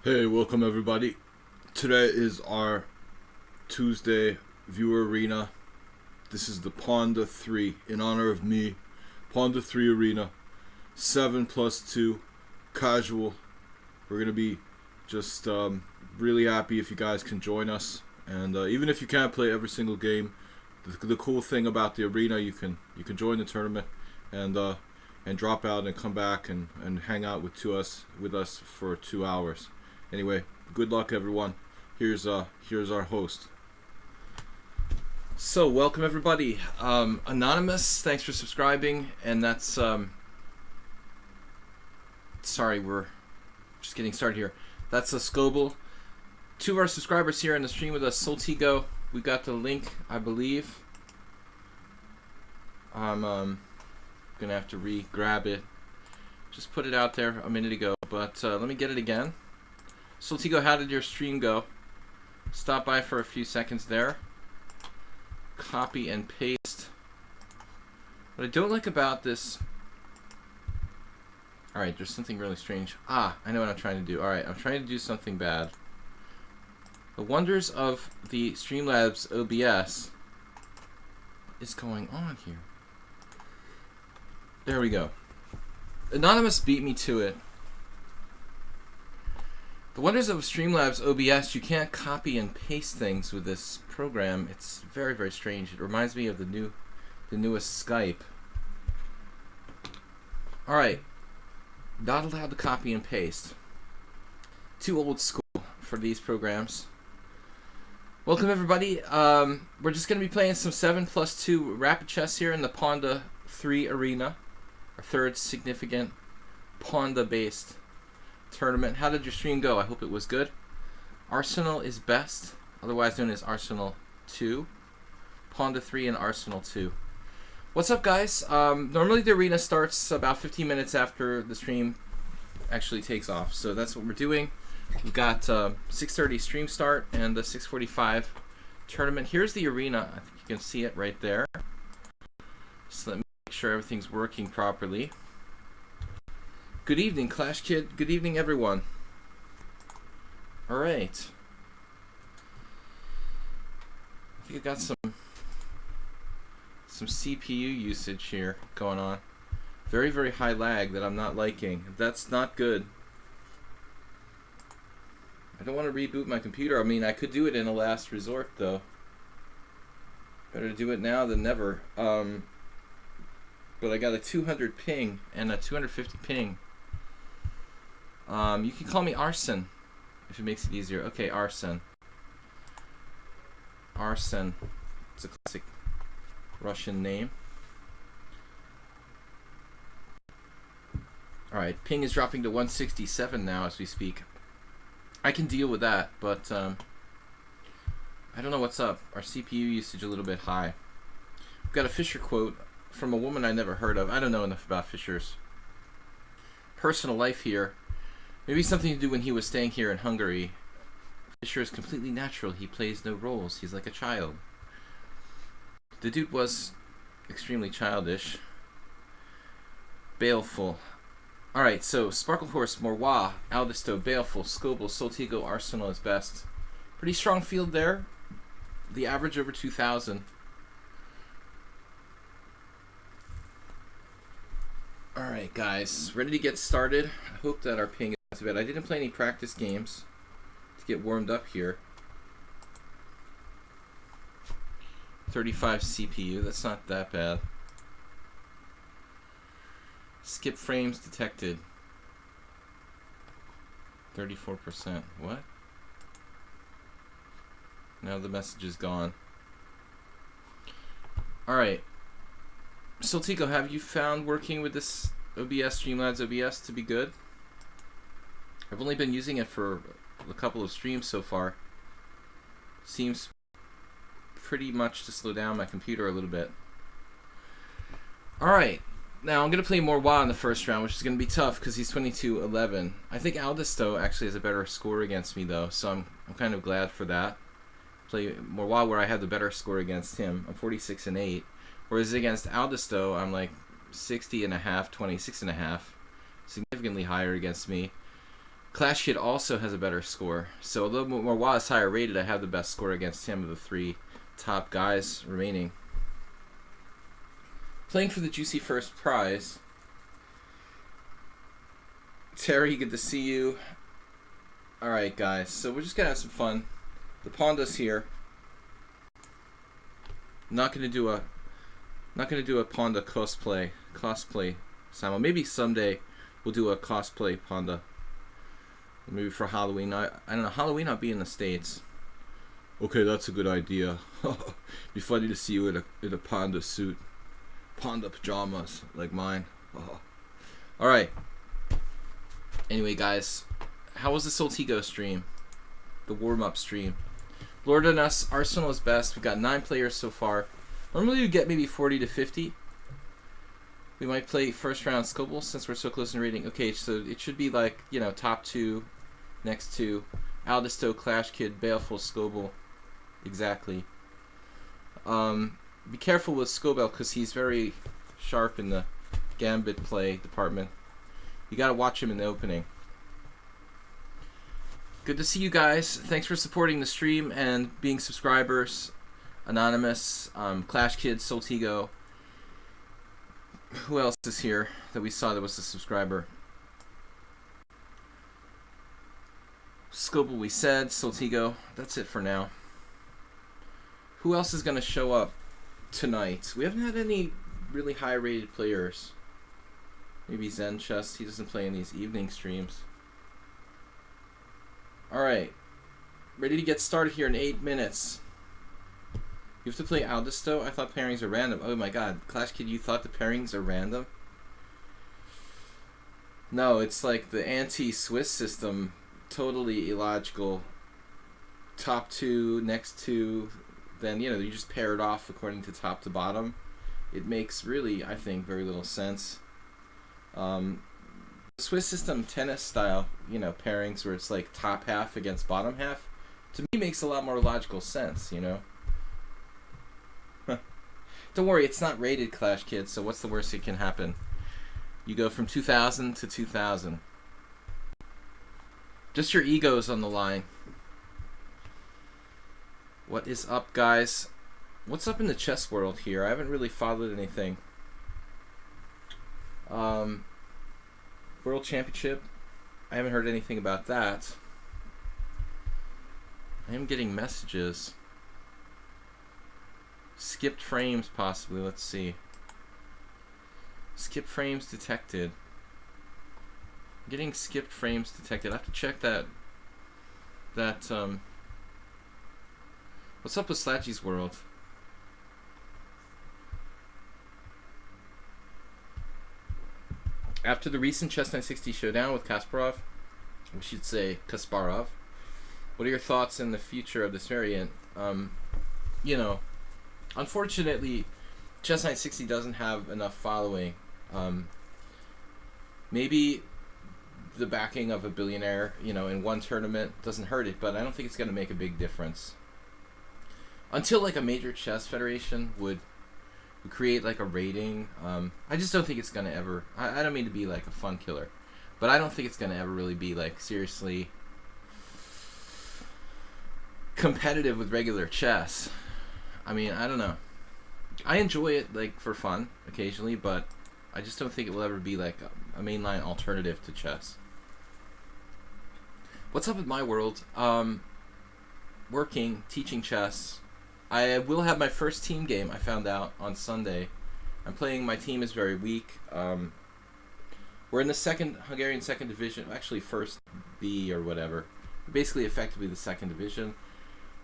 Hey, welcome everybody. Today is our Tuesday viewer arena. This is the Pawnda 3 in honor of me. Pawnda 3 arena. 7+2 casual. We're gonna be just really happy if you guys can join us. And even if you can't play every single game, the cool thing about the arena, you can join the tournament and drop out and come back and hang out with us for 2 hours. Anyway, good luck everyone. Here's our host. So welcome everybody. Anonymous, thanks for subscribing. And that's sorry, we're just getting started here. That's a Scoble. 2 of our subscribers here in the stream with us, Soltigo. We got the link, I believe. I'm gonna have to re-grab it. Just put it out there a minute ago, but let me get it again. Soltigo, how did your stream go? Stop by for a few seconds there. Copy and paste. What I don't like about this... Alright, there's something really strange. I know what I'm trying to do. Alright, I'm trying to do something bad. The wonders of the Streamlabs OBS is going on here. There we go. Anonymous beat me to it. The wonders of Streamlabs OBS, you can't copy and paste things with this program. It's very, very strange. It reminds me of the newest Skype. Alright. Not allowed to copy and paste. Too old school for these programs. Welcome everybody. We're just going to be playing some 7+2 rapid chess here in the Pawnda 3 arena. Our third significant Pawnda-based tournament. How did your stream go? I hope it was good. Arsenal is best, otherwise known as Arsenal 2. Pawnda 3 and Arsenal 2. What's up, guys? Normally the arena starts about 15 minutes after the stream actually takes off, so that's what we're doing. We've got 6:30 stream start and the 6:45 tournament. Here's the arena. I think you can see it right there. So let me make sure everything's working properly. Good evening, Clash Kid. Good evening, everyone. Alright. I think I got some CPU usage here going on. Very, very high lag that I'm not liking. That's not good. I don't want to reboot my computer. I mean, I could do it in a last resort, though. Better do it now than never. But I got a 200 ping and a 250 ping. You can call me Arsen if it makes it easier. Okay, Arsen. Arsen. It's a classic Russian name. Alright, ping is dropping to 167 now as we speak. I can deal with that, but I don't know what's up. Our CPU usage a little bit high. We've got a Fisher quote from a woman I never heard of. I don't know enough about Fisher's personal life here. Maybe something to do when he was staying here in Hungary. Fisher is completely natural. He plays no roles. He's like a child. The dude was extremely childish. Baleful. Alright, so Sparklehorse, Morwa, Aldisto, Baleful, Scoble, Soltigo, Arsenal is best. Pretty strong field there. The average over 2,000. Alright guys, ready to get started. I hope that our ping is not too bad. I didn't play any practice games to get warmed up here. 35 CPU, that's not that bad. Skip frames detected. 34%. What? Now the message is gone. Alright. Soltigo, have you found working with this OBS, Streamlabs OBS, to be good? I've only been using it for a couple of streams so far. Seems pretty much to slow down my computer a little bit. Alright. Now I'm going to play Morwa in the first round, which is going to be tough because he's 22-11. I think Aldisto actually has a better score against me, though, so I'm kind of glad for that. Play Morwa where I have the better score against him. I'm 46-8. Whereas against Aldisto, I'm like 60.5, 26.5. Significantly higher against me. Clash Kid also has a better score. So a little bit more, while it's higher rated, I have the best score against him of the 3 top guys remaining. Playing for the juicy first prize. Terry, good to see you. Alright guys, so we're just gonna have some fun. The Pawnda's here. Not gonna do a Pawnda cosplay Simon. Maybe someday we'll do a cosplay Pawnda. Maybe for Halloween. I don't know, Halloween I'll be in the States. Okay, that's a good idea. Be funny to see you in a Pawnda suit. Pawnda pajamas like mine. Oh. Alright. Anyway guys, how was the Soltigo stream? The warm-up stream. Lord and us, Arsenal is best. We've got 9 players so far. Normally you get maybe 40 to 50. We might play first round Scoble since we're so close in rating. Okay, so it should be like, you know, top 2, next 2. Aldisto, Clash Kid, Baleful, Scoble. Exactly. Be careful with Scobell because he's very sharp in the gambit play department. You gotta watch him in the opening. Good to see you guys. Thanks for supporting the stream and being subscribers. Anonymous, Clash Kid, Soltigo. Who else is here that we saw that was a subscriber? Scoble we said, Soltigo. That's it for now. Who else is going to show up tonight? We haven't had any really high rated players. Maybe Zen Chest. He doesn't play in these evening streams. Alright. Ready to get started here in 8 minutes. You have to play Aldisto? I thought pairings are random. Oh my god. Clash Kid, you thought the pairings are random? No, it's like the anti-Swiss system. Totally illogical. Top 2, next 2. Then, you know, you just pair it off according to top to bottom. It makes really, I think, very little sense. The Swiss system tennis style, you know, pairings where it's like top half against bottom half, to me makes a lot more logical sense, you know? Don't worry, it's not rated, Clash Kid, so what's the worst that can happen? You go from 2000 to 2000. Just your ego's on the line. What is up, guys? What's up in the chess world here? I haven't really followed anything. World Championship. I haven't heard anything about that. I am getting messages. Skipped frames, possibly. Let's see. Skip frames detected. Getting skipped frames detected. I have to check that. What's up with Slatchy's world? After the recent Chess 960 showdown with Kasparov, we should say Kasparov, what are your thoughts in the future of this variant? You know, unfortunately, Chess 960 doesn't have enough following. Maybe the backing of a billionaire, you know, in one tournament doesn't hurt it, but I don't think it's going to make a big difference. Until like a major chess federation would create like a rating, I just don't think it's going to ever, I don't mean to be like a fun killer, but I don't think it's going to ever really be like seriously competitive with regular chess. I mean, I don't know. I enjoy it like for fun occasionally, but I just don't think it will ever be like a mainline alternative to chess. What's up with my world? Working, teaching chess. I will have my first team game, I found out, on Sunday. I'm playing, my team is very weak. We're in the Hungarian second division, actually first B or whatever. Basically effectively the second division.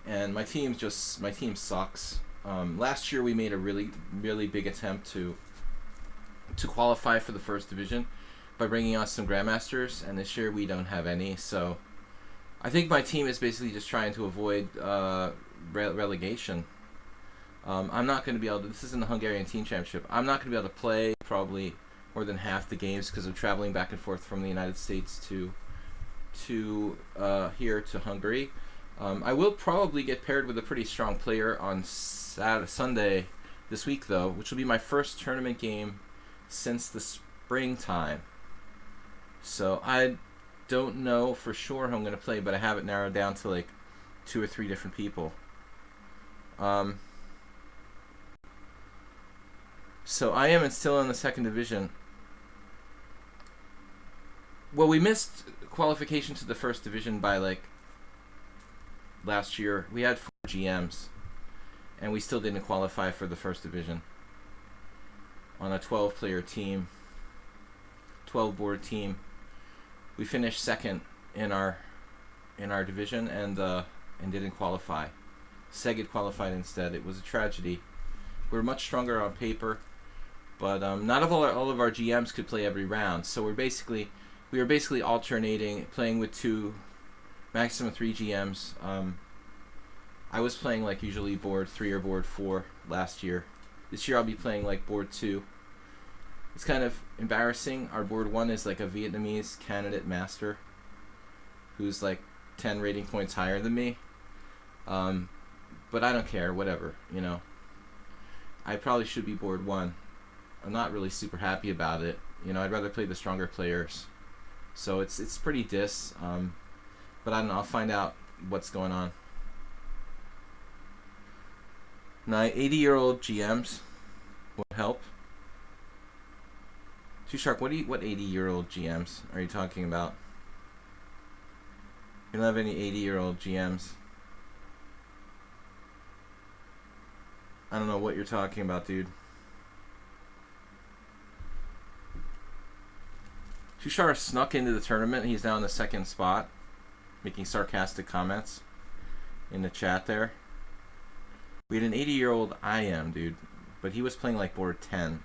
And my team sucks. Last year we made a really, really big attempt to qualify for the first division by bringing on some grandmasters, and this year we don't have any, so I think my team is basically just trying to avoid relegation. I'm not going to be able to, this isn't the Hungarian Team Championship, I'm not going to be able to play probably more than half the games because of traveling back and forth from the United States to here to Hungary. I will probably get paired with a pretty strong player on Sunday this week though, which will be my first tournament game since the springtime. So don't know for sure who I'm going to play, but I have it narrowed down to like 2 or 3 different people. So I am still in the second division. Well, we missed qualification to the first division by like last year. We had 4 GMs, and we still didn't qualify for the first division on a 12-player team, 12-board team. We finished second in our division and didn't qualify. Seged qualified instead. It was a tragedy. We were much stronger on paper, but not all of our GMs could play every round. So we were basically alternating, playing with 2, maximum 3 GMs. I was playing like usually board 3 or board 4 last year. This year I'll be playing like board 2. It's kind of embarrassing. Our board 1 is like a Vietnamese candidate master who's like 10 rating points higher than me. But I don't care, whatever, you know. I probably should be board 1. I'm not really super happy about it. You know, I'd rather play the stronger players. So it's pretty diss. But I don't know, I'll find out what's going on. Now, 80-year-old GMs will help. Too Sharp, what 80-year-old GMs are you talking about? You don't have any 80-year-old GMs. I don't know what you're talking about, dude. Tushar snuck into the tournament. He's now in the second spot, making sarcastic comments in the chat there. We had an 80-year-old IM, dude, but he was playing like board 10.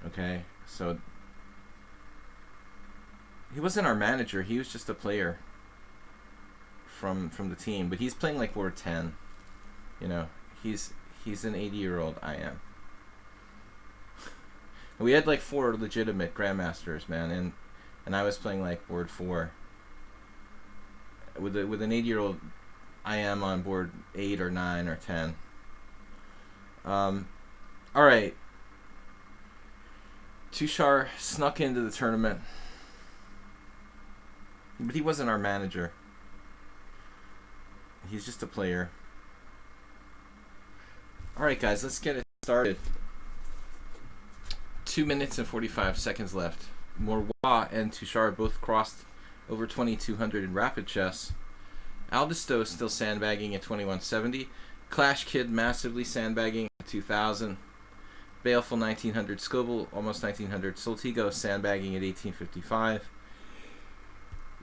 Okay, so he wasn't our manager. He was just a player from the team, but he's playing like board 10. You know, he's an 80-year-old IM. We had like 4 legitimate grandmasters, man, and I was playing like board 4 with an 80-year-old IM on board 8 or 9 or 10. All right. Tushar snuck into the tournament, but he wasn't our manager. He's just a player. All right, guys, let's get it started. 2 minutes and 45 seconds left. Morwa and Tushar both crossed over 2200 in rapid chess. Aldisto is still sandbagging at 2170. Clash Kid massively sandbagging at 2000. Baleful 1900. Scoble almost 1900. Soltigo sandbagging at 1855.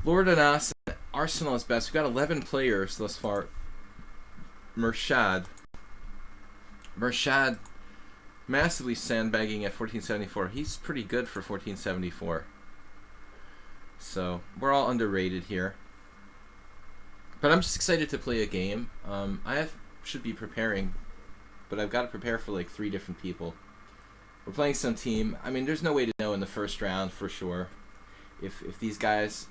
Lord Anas, Arsenal is best. We've got 11 players thus far. Murshad massively sandbagging at 1474. He's pretty good for 1474. So we're all underrated here. But I'm just excited to play a game. Should be preparing, but I've got to prepare for like 3 different people. We're playing some team. I mean, there's no way to know in the first round for sure if these guys,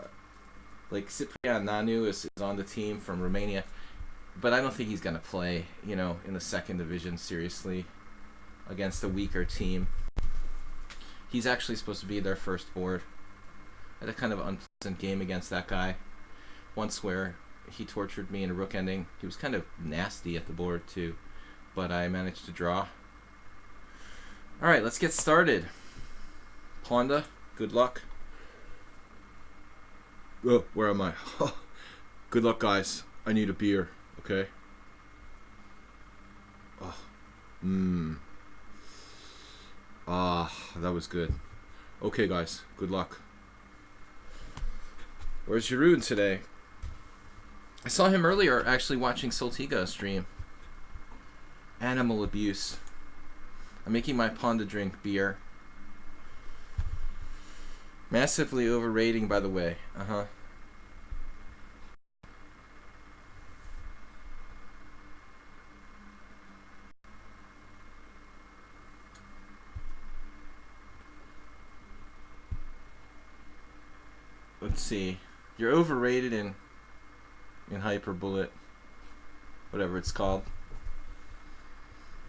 like Ciprian Nanu is on the team from Romania, but I don't think he's gonna play, you know, in the second division seriously against a weaker team. He's actually supposed to be their first board. I had a kind of unpleasant game against that guy once where he tortured me in a rook ending. He was kind of nasty at the board too, but I managed to draw. Alright, let's get started. Pawnda, good luck. Oh, where am I? Good luck, guys. I need a beer, okay? Oh. That was good. Okay, guys, good luck. Where's Jeroen today? I saw him earlier actually watching Soltiga stream. Animal abuse. I'm making my Pawnda drink beer. Massively overrating, by the way. Let's see. You're overrated in Hyperbullet. Whatever it's called.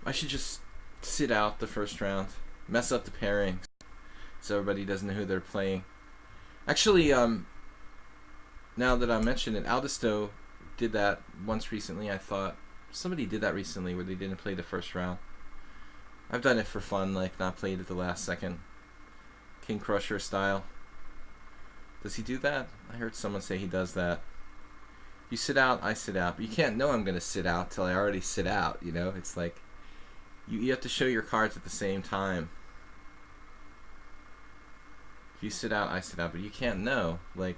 I should just sit out the first round. Mess up the pairings so everybody doesn't know who they're playing. Actually, now that I mentioned it, Aldisto did that once recently. I thought somebody did that recently where they didn't play the first round. I've done it for fun, like not played at the last second. King Crusher style. Does he do that? I heard someone say he does that. You sit out, I sit out. But you can't know I'm going to sit out till I already sit out, you know? It's like you have to show your cards at the same time. If you sit out, I sit out. But you can't know. Like,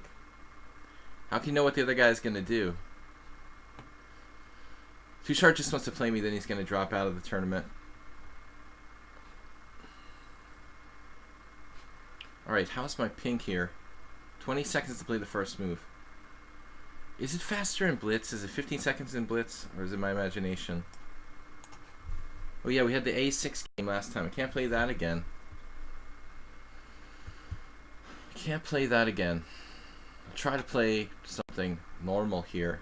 how can you know what the other guy's going to do? If Tushar just wants to play me, then he's going to drop out of the tournament. Alright, how's my pink here? 20 seconds to play the first move. Is it faster in Blitz? Is it 15 seconds in Blitz? Or is it my imagination? Oh yeah, we had the A6 game last time. I can't play that again. I can't play that again. I'll try to play something normal here.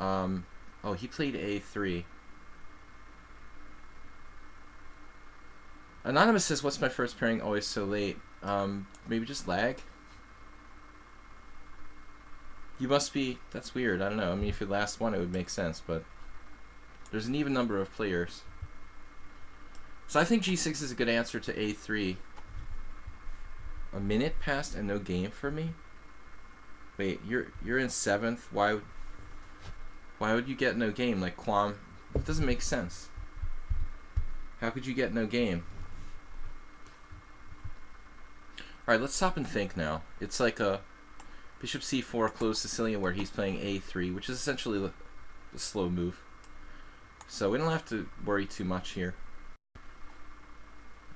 Oh, he played A3. Anonymous says, what's my first pairing always so late? Maybe just lag? You must be... That's weird. I don't know. I mean, if you're the last one, it would make sense, but... There's an even number of players. So I think G6 is a good answer to A3. A minute passed and no game for me? Wait, you're in 7th? Why would you get no game? Like, Quam... It doesn't make sense. How could you get no game? Alright, let's stop and think now. It's like a Bishop C4 closed Sicilian where he's playing A3, which is essentially the slow move. So we don't have to worry too much here.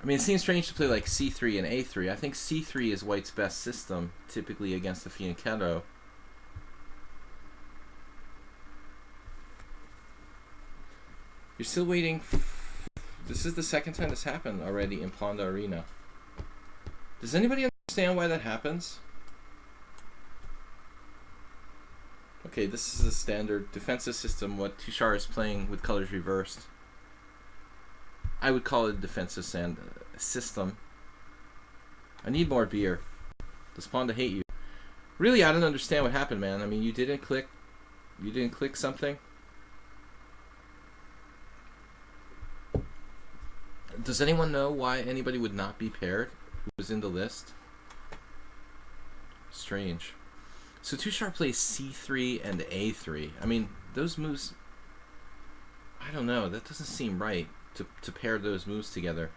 I mean, it seems strange to play like C3 and A3. I think C3 is White's best system, typically against the Fianchetto. You're still waiting. This is the second time this happened already in Pawnda Arena. Does anybody understand why that happens? Okay, this is a standard defensive system, what Tushar is playing with colors reversed. I would call it a defensive system. I need more beer. Does Pawnda hate you? Really, I don't understand what happened, man. I mean, you didn't click something? Does anyone know why anybody would not be paired who was in the list? Strange. So Tushar plays C3 and A3. I mean, those moves... I don't know. That doesn't seem right to pair those moves together.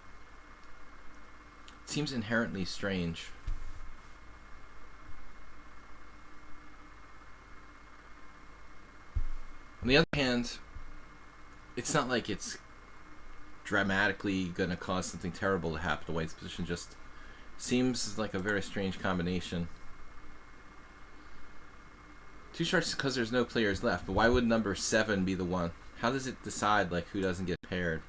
It seems inherently strange. On the other hand, it's not like it's dramatically going to cause something terrible to happen to White's position. Just seems like a very strange combination. Tushar, because there's no players left, but why would number 7 be the one? How does it decide like who doesn't get paired?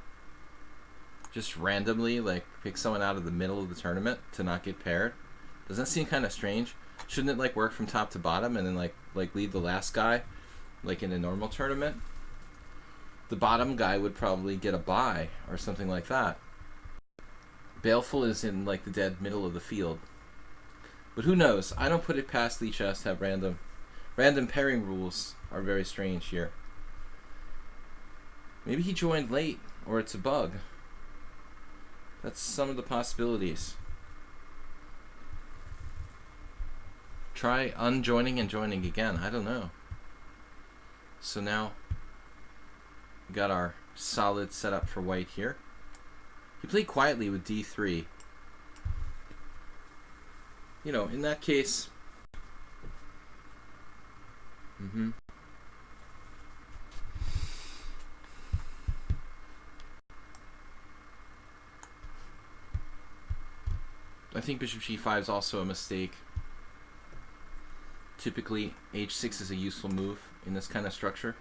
Just randomly, like pick someone out of the middle of the tournament to not get paired? Doesn't that seem kind of strange? Shouldn't it like work from top to bottom and then like lead the last guy, like in a normal tournament? The bottom guy would probably get a bye or something like that. Baleful is in like the dead middle of the field. But who knows? I don't put it past lichess to have random pairing rules. Are very strange here. Maybe he joined late, or it's a bug. That's some of the possibilities. Try unjoining and joining again. I don't know. So now we got our solid setup for White here. He played quietly with D3. You know, in that case... I think Bishop G5 is also a mistake. Typically, H6 is a useful move in this kind of structure.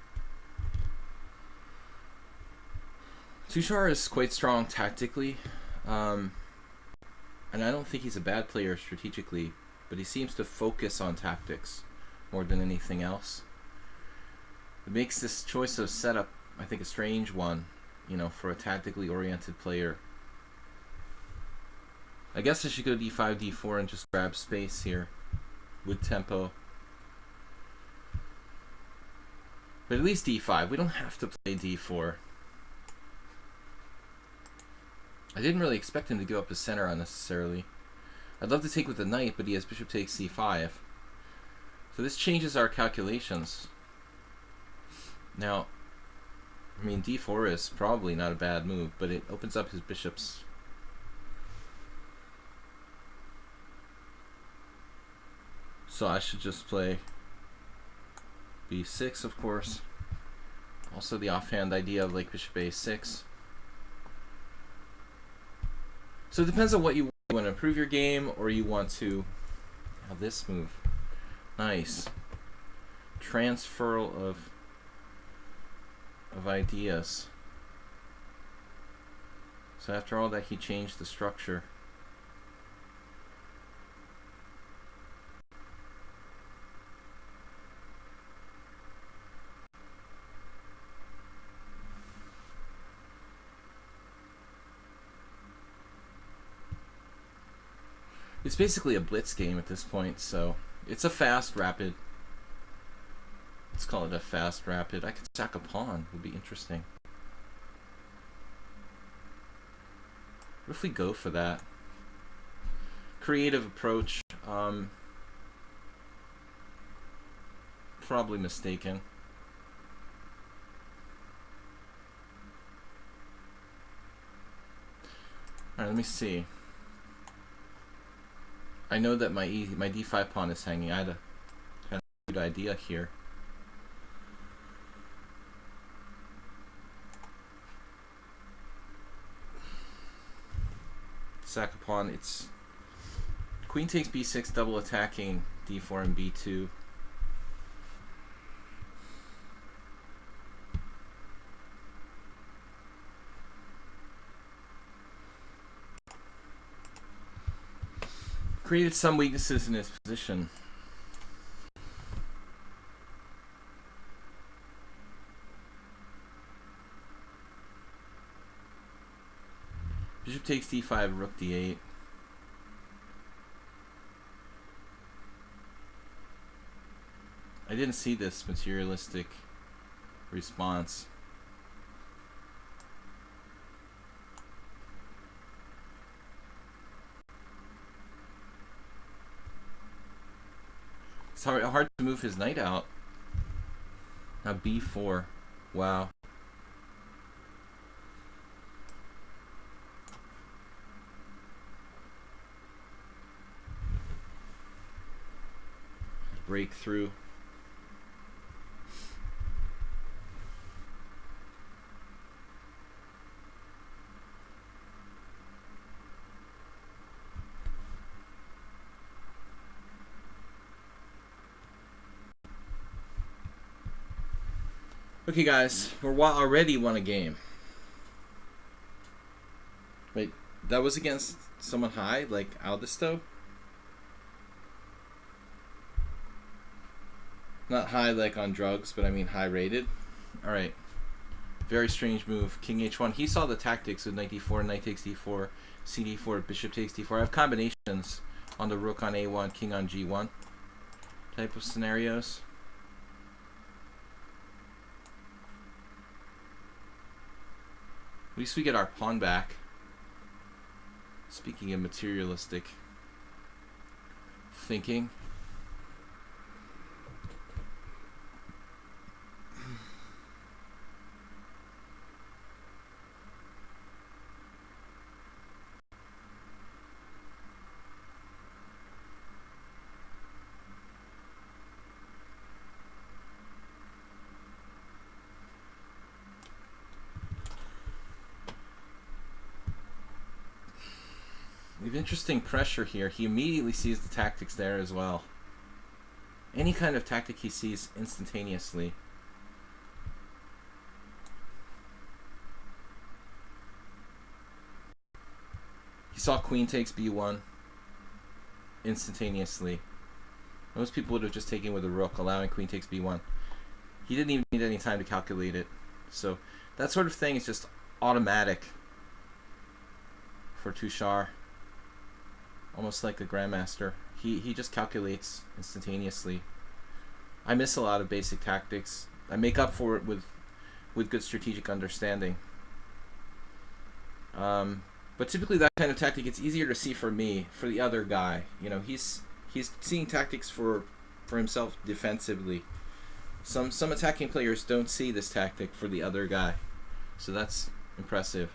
Tushar is quite strong tactically, and I don't think he's a bad player strategically, but he seems to focus on tactics more than anything else. It makes this choice of setup, I think, a strange one, you know, for a tactically oriented player. I guess I should go D5, D4 and just grab space here with tempo. But at least d5. We don't have to play d4. I didn't really expect him to give up his center unnecessarily. I'd love to take with the knight, but he has bishop takes c5. So this changes our calculations. Now, I mean, d4 is probably not a bad move, but it opens up his bishops. So I should just play b6, of course. Also the offhand idea of like bishop a6. So it depends on what you want to improve your game, or you want to have this move. Nice. Transferal of ideas. So after all that, he changed the structure. It's basically a blitz game at this point, so it's a fast, rapid. Let's call it a fast, rapid. I could sack a pawn. Would be interesting. What if we go for that? Creative approach. Probably mistaken. All right, let me see. I know that my d5 pawn is hanging. I had a kind of good idea here. Sack a pawn. It's queen takes b6, double attacking d4 and b2. Created some weaknesses in his position. Bishop takes d5, rook d8. I didn't see this materialistic response. It's hard to move his knight out. Now b4. Wow. Break through. Okay, guys, we're already won a game. Wait, that was against someone high, like Aldisto? Not high like on drugs, but I mean high rated. Alright. Very strange move. King h1. He saw the tactics with knight d4, knight takes d4, cd4, bishop takes d4. I have combinations on the rook on a1, king on g1 type of scenarios. At least we get our pawn back. Speaking of materialistic thinking. We have interesting pressure here. He immediately sees the tactics there as well. Any kind of tactic he sees instantaneously. He saw queen takes b1 instantaneously. Most people would have just taken with a rook, allowing queen takes b1. He didn't even need any time to calculate it. So that sort of thing is just automatic for Tushar. Almost like a grandmaster. He just calculates instantaneously. I miss a lot of basic tactics. I make up for it with good strategic understanding. But typically that kind of tactic, it's easier to see for me, for the other guy. You know, he's seeing tactics for himself defensively. Some attacking players don't see this tactic for the other guy, so that's impressive.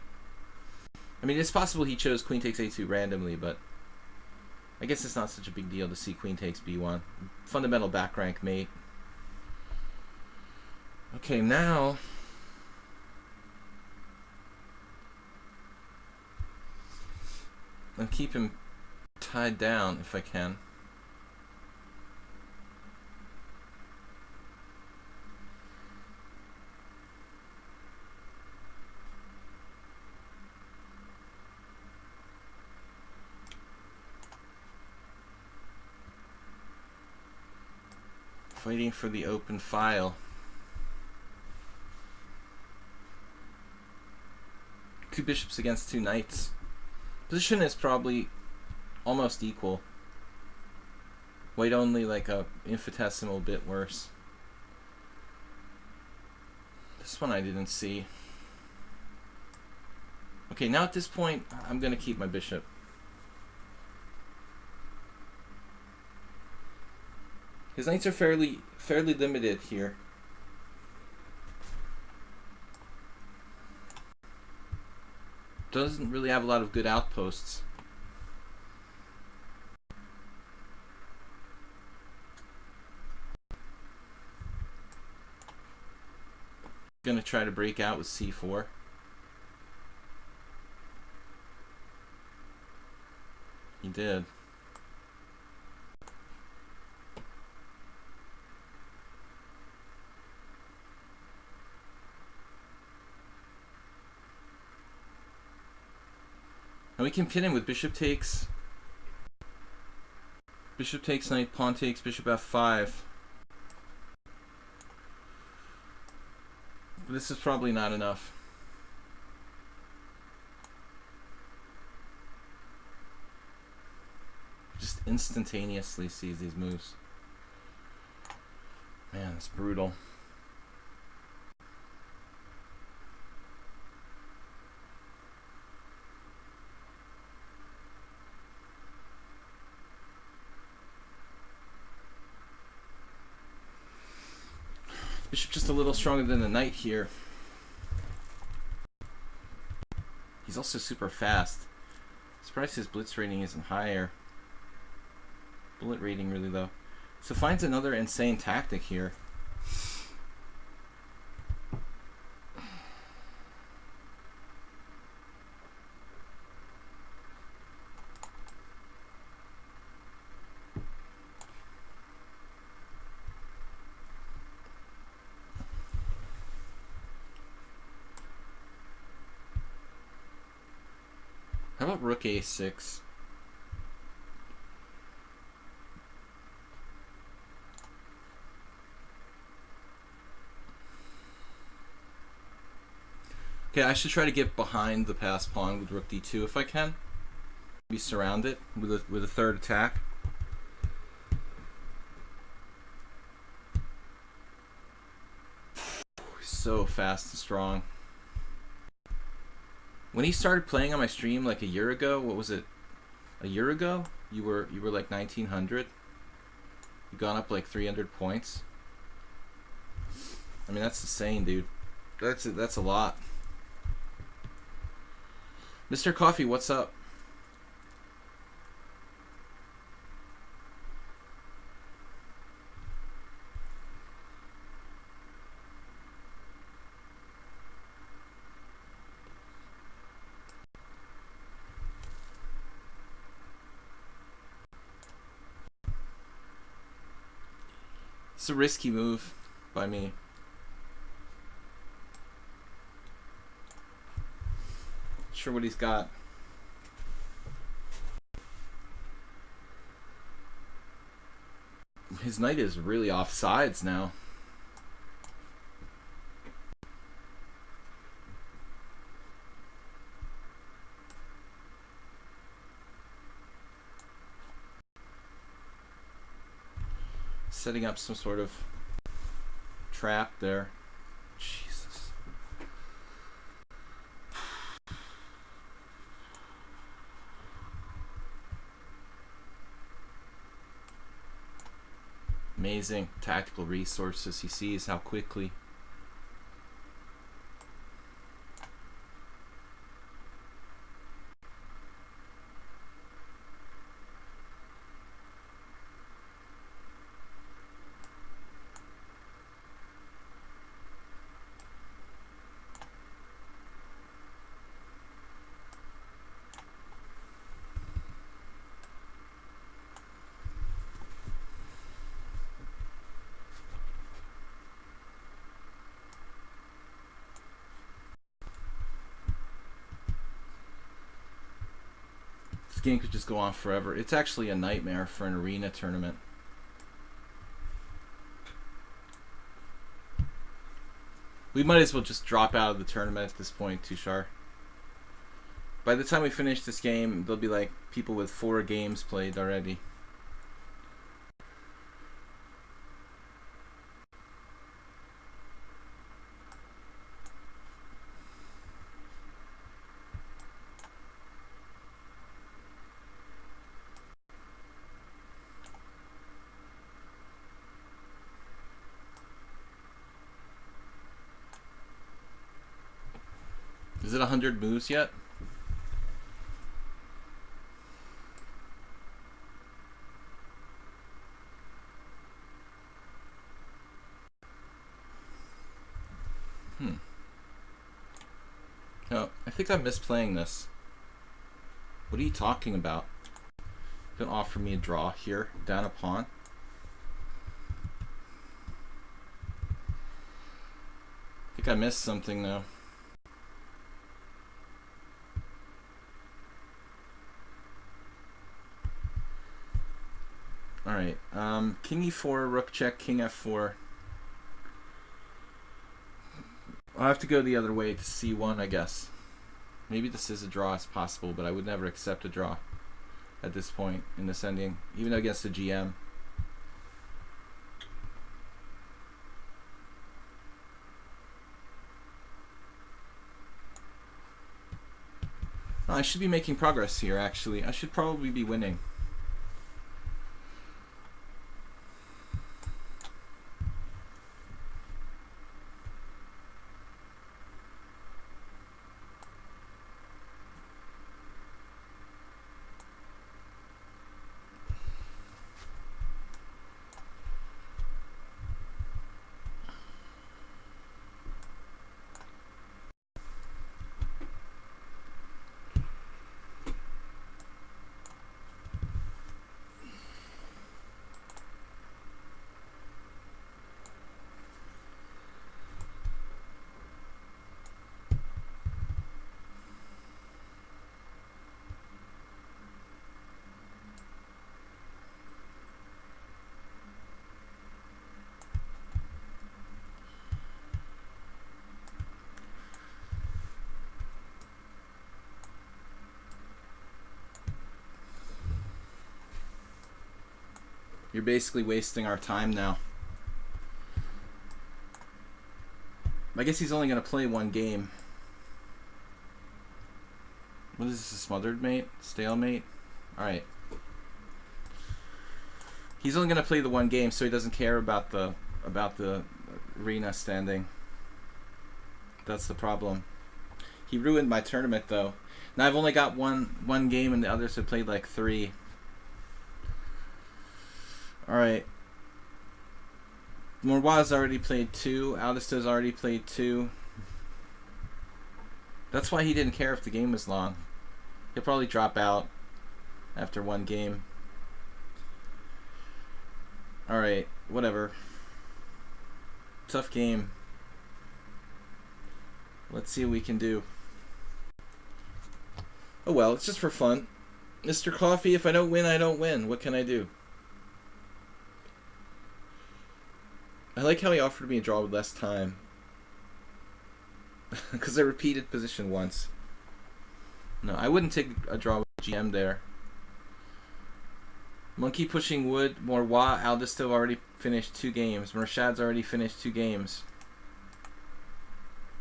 I mean, it's possible he chose queen takes a2 randomly, but I guess it's not such a big deal to see queen takes b1. Fundamental back rank mate. Okay, now I'll keep him tied down if I can. Waiting for the open file. Two bishops against two knights. Position is probably almost equal. White only like a infinitesimal bit worse. This one I didn't see. Okay, now at this point, I'm gonna keep my bishop. His knights are fairly limited here. Doesn't really have a lot of good outposts. Gonna try to break out with c4. He did. And we can pin him with bishop takes, knight, pawn takes, bishop f5. But this is probably not enough. Just instantaneously sees these moves. Man, it's brutal. Bishop just a little stronger than the knight here. He's also super fast. Surprised his blitz rating isn't higher. Bullet rating really low. So finds another insane tactic here. How about rook a6? Okay, I should try to get behind the passed pawn with rook d2 if I can. Be surrounded with a third attack. So fast and strong. When he started playing on my stream like a year ago, what was it? A year ago? You were like 1900. You gone up like 300 points. I mean, that's insane, dude. That's a lot. Mr. Coffee, what's up? It's a risky move by me. Not sure what he's got. His knight is really off sides now. Setting up some sort of trapped there. Jesus. Amazing tactical resources. He sees how quickly. This game could just go on forever. It's actually a nightmare for an arena tournament. We might as well just drop out of the tournament at this point, Tushar. By the time we finish this game, there'll be like people with 4 games played already. Is it 100 moves yet? Oh, I think I missed playing this. What are you talking about? Don't offer me a draw here, down a pawn. I think I missed something though. Alright, king e4, rook check, king f4. I'll have to go the other way to c1, I guess. Maybe this is a draw, it's possible, but I would never accept a draw at this point in this ending, even against the GM. I should be making progress here, actually. I should probably be winning. You're basically wasting our time now. I guess he's only going to play 1 game. What is this, a smothered mate? Stalemate? Alright. He's only going to play the 1 game, so he doesn't care about the arena standing. That's the problem. He ruined my tournament, though. Now I've only got one game, and the others have played like 3. Alright. Morwa's already played 2. Aldista's already played 2. That's why he didn't care if the game was long. He'll probably drop out after 1 game. Alright, whatever. Tough game. Let's see what we can do. Oh well, it's just for fun. Mr. Coffee, if I don't win, I don't win. What can I do? I like how he offered me a draw with less time. Because I repeated position once. No, I wouldn't take a draw with GM there. Monkey pushing wood. Morwa. Aldistov already finished 2 games. Murshad's already finished 2 games.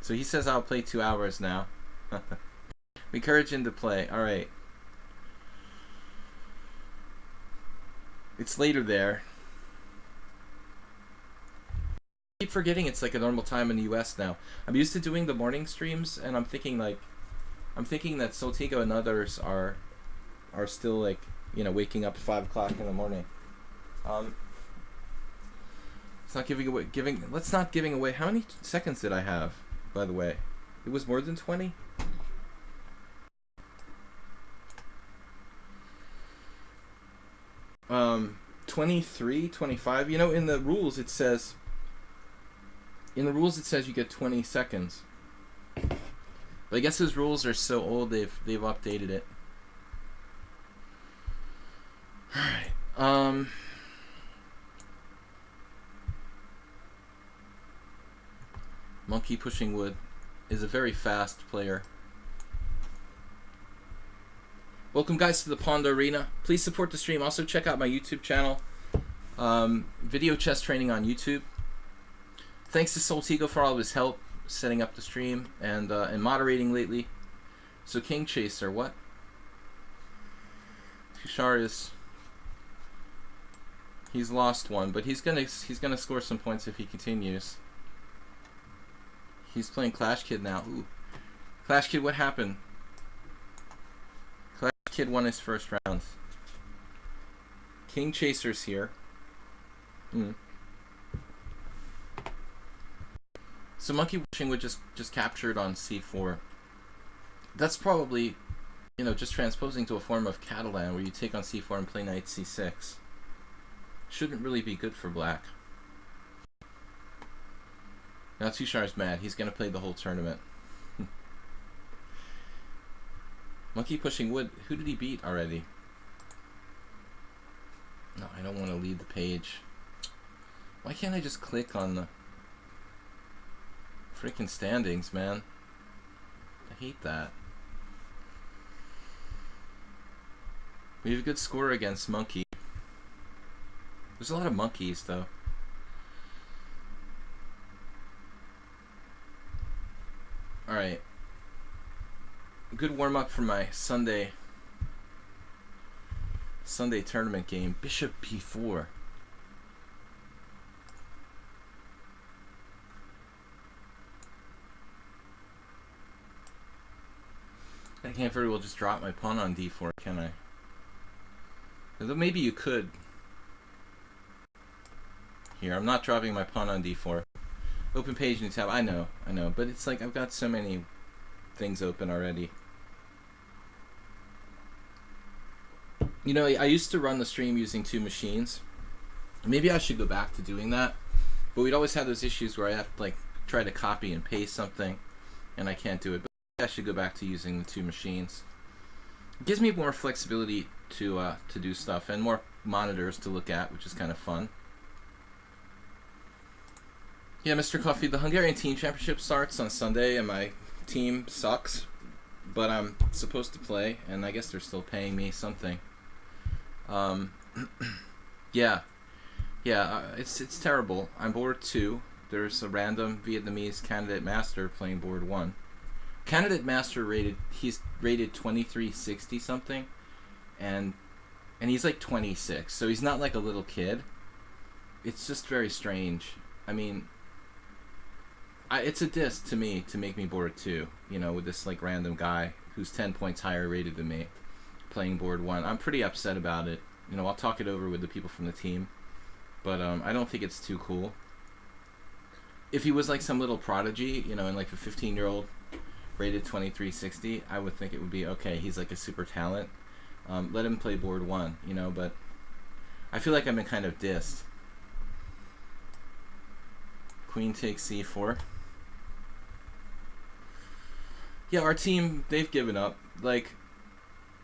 So he says I'll play 2 hours now. We encourage him to play. Alright. It's later there. I keep forgetting it's like a normal time in the US now. I'm used to doing the morning streams, and I'm thinking that Soltigo and others are still like, you know, waking up at 5 o'clock in the morning. It's not let's not giving away. How many seconds did I have, by the way? It was more than 20? 23, 25. You know, in the rules it says you get 20 seconds. But I guess those rules are so old they've updated it. Alright. Monkey pushing wood is a very fast player. Welcome guys to the Pawnda Arena. Please support the stream. Also check out my YouTube channel. Video chess training on YouTube. Thanks to Soltigo for all of his help setting up the stream and moderating lately. So King Chaser, what? Tushar he's lost one, but he's gonna score some points if he continues. He's playing Clash Kid now. Ooh. Clash Kid, what happened? Clash Kid won his first round. King Chaser's here. So Monkey Pushing would just captured on c4. That's probably, you know, just transposing to a form of Catalan where you take on c4 and play knight c6. Shouldn't really be good for black. Now Tushar's mad. He's going to play the whole tournament. Monkey Pushing wood. Who did he beat already? No, I don't want to lead the page. Why can't I just click on the freaking standings, man? I hate that. We have a good score against Monkey. There's a lot of monkeys, though. Alright. Good warm-up for my Sunday tournament game. Bishop b4. I can't very well just drop my pawn on d4, can I? Although maybe you could. Here, I'm not dropping my pawn on d4. Open page, new tab. I know, but it's like I've got so many things open already. You know, I used to run the stream using 2 machines. Maybe I should go back to doing that. But we'd always have those issues where I have to like try to copy and paste something, and I can't do it. But I should go back to using the 2 machines. It gives me more flexibility to do stuff and more monitors to look at, which is kind of fun. Yeah, Mr. Coffee, the Hungarian Team Championship starts on Sunday, and my team sucks, but I'm supposed to play, and I guess they're still paying me something. Yeah, it's terrible. I'm board 2. There's a random Vietnamese candidate master playing board 1. Candidate master he's rated 2360 something, and he's like 26, so he's not like a little kid. It's just very strange. I mean, it's a diss to me to make me board 2, you know, with this like random guy who's 10 points higher rated than me playing board 1. I'm pretty upset about it. You know, I'll talk it over with the people from the team, but I don't think it's too cool. If he was like some little prodigy, you know, and like a 15-year-old rated 2360, I would think it would be okay. He's like a super talent. Let him play board 1, you know, but I feel like I've been kind of dissed. Queen takes c4. Yeah, our team, they've given up. Like,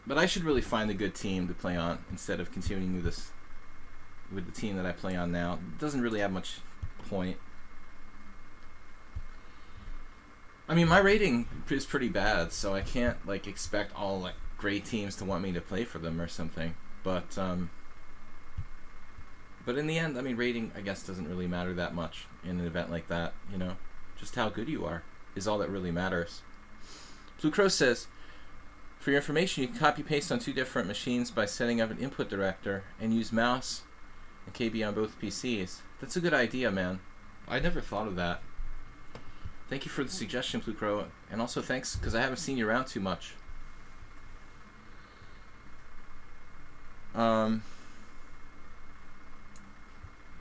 but I should really find a good team to play on instead of continuing with the team that I play on now. It doesn't really have much point. I mean, my rating is pretty bad, so I can't like expect all like great teams to want me to play for them or something. But But in the end, I mean, rating, I guess, doesn't really matter that much in an event like that, you know? Just how good you are is all that really matters. Blue Crow says, for your information, you can copy-paste on 2 different machines by setting up an input director and use mouse and KB on both PCs. That's a good idea, man. I never thought of that. Thank you for the suggestion, Blue Crow. And also thanks, because I haven't seen you around too much.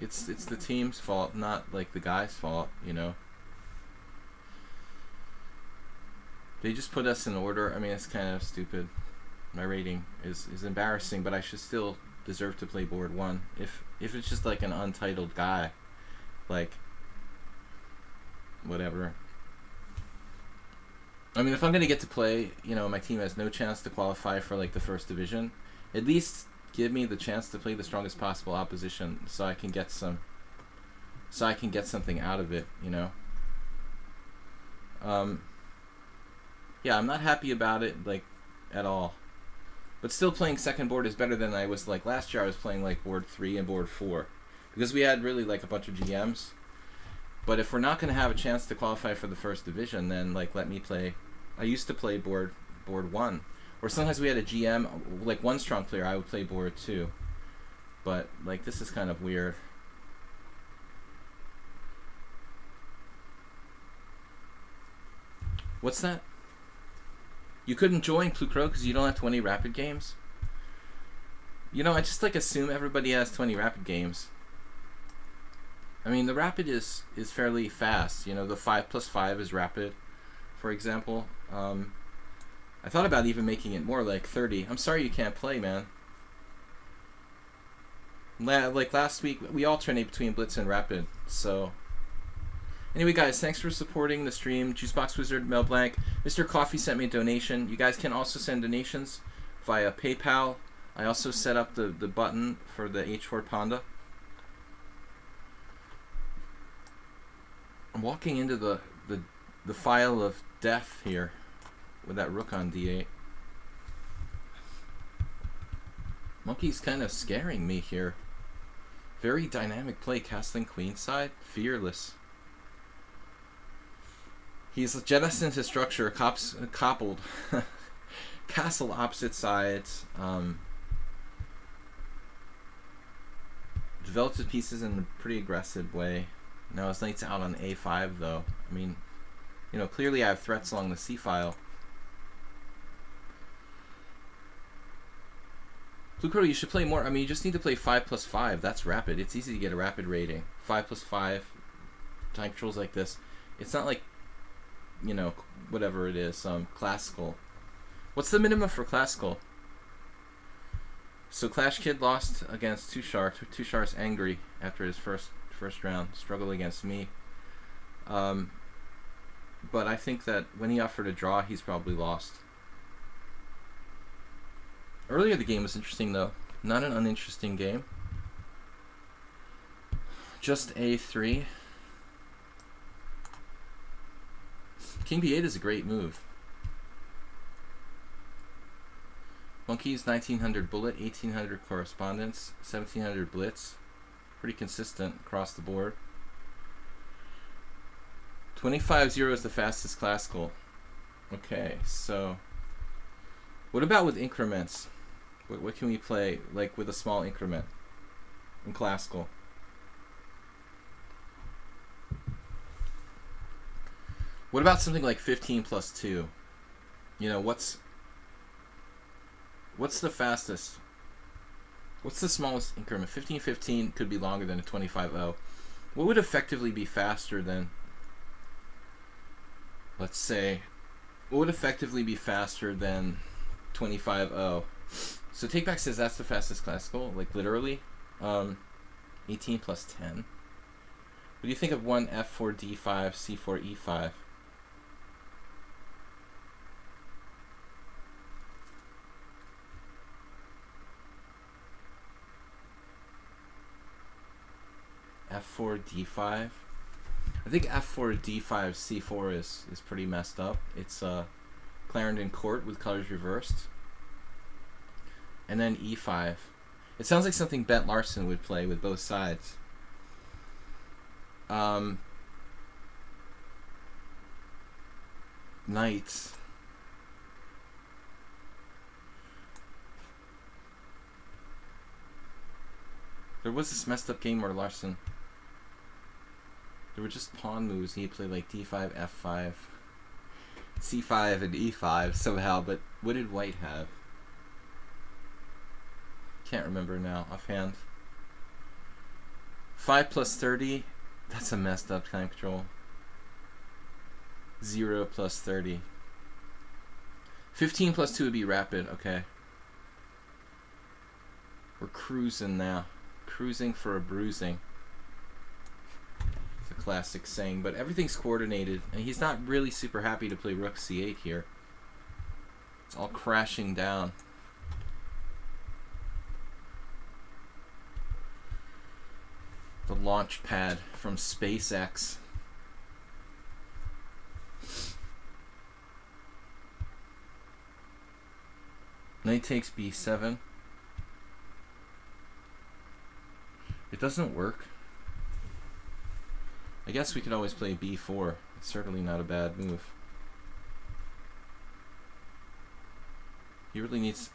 It's the team's fault, not like the guy's fault, you know. They just put us in order. I mean, it's kind of stupid. My rating is embarrassing, but I should still deserve to play board 1. If it's just like an untitled guy, like whatever. I mean, if I'm gonna get to play, you know, my team has no chance to qualify for like the first division, at least give me the chance to play the strongest possible opposition, so I can get something out of it, you know. Yeah, I'm not happy about it, like, at all. But still playing second board is better than I was, like, last year I was playing, like, board 3 and board 4. Because we had really, like, a bunch of GMs. But if we're not going to have a chance to qualify for the first division, then, like, let me play. I used to play board 1. Or sometimes we had a GM, like, one strong player, I would play board 2. But, like, this is kind of weird. What's that? You couldn't join Blue Crow because you don't have 20 rapid games? You know, I just like assume everybody has 20 rapid games. I mean, the rapid is fairly fast. You know, the 5+5 is rapid, for example. I thought about even making it more, like 30. I'm sorry you can't play, man. Like last week, we alternate between Blitz and Rapid, so... Anyway, guys, thanks for supporting the stream. Juicebox Wizard, Mel Blanc. Mr. Coffee sent me a donation. You guys can also send donations via PayPal. I also set up the button for the H4 Pawnda. I'm walking into the file of death here with that rook on d8. Monkey's kind of scaring me here. Very dynamic play, castling queenside. Fearless. He's jettisoned his structure, cobbled. Castle opposite sides. Developed his pieces in a pretty aggressive way. Now his knight's out on a5, though. I mean, you know, clearly I have threats along the c file. Blue Crow, you should play more. I mean, you just need to play 5+5. That's rapid. It's easy to get a rapid rating. 5+5. Time controls like this. It's not like, you know, whatever it is, classical. What's the minimum for classical? So Clash Kid lost against Two Sharks angry after his first round. Struggled against me. But I think that when he offered a draw, he's probably lost. Earlier the game was interesting, though. Not an uninteresting game. Just a3. King b8 is a great move. Monkey's 1900 bullet, 1800 correspondence, 1700 blitz. Pretty consistent across the board. 25-0 is the fastest classical. Okay, so what about with increments? What can we play, like, with a small increment in classical? What about something like 15+2? You know, what's the fastest? What's the smallest increment? 15-15 could be longer than a 25-0. What would effectively be faster than, let's say, what would effectively be faster than 25-0? So Takeback says that's the fastest classical, like literally. 18+10. What do you think of 1 f4 d5 c4 e5? f4 d5. I think f4 d5 c4 is pretty messed up. It's Clarendon Court with colors reversed. And then e5. It sounds like something Bent Larson would play with both sides. Knights. There was this messed up game where Larson... There were just pawn moves. He played like d5, f5, c5, and e5 somehow. But what did White have? Can't remember now offhand. 5 plus 30. That's a messed up time control. 0 plus 30. 15 plus 2 would be rapid. Okay. We're cruising now. Cruising for a bruising. It's a classic saying, but everything's coordinated, and he's not really super happy to play rook c8 here. It's all crashing down. The launch pad from SpaceX. Knight takes b7. It doesn't work. I guess we could always play b4. It's certainly not a bad move. He really needs...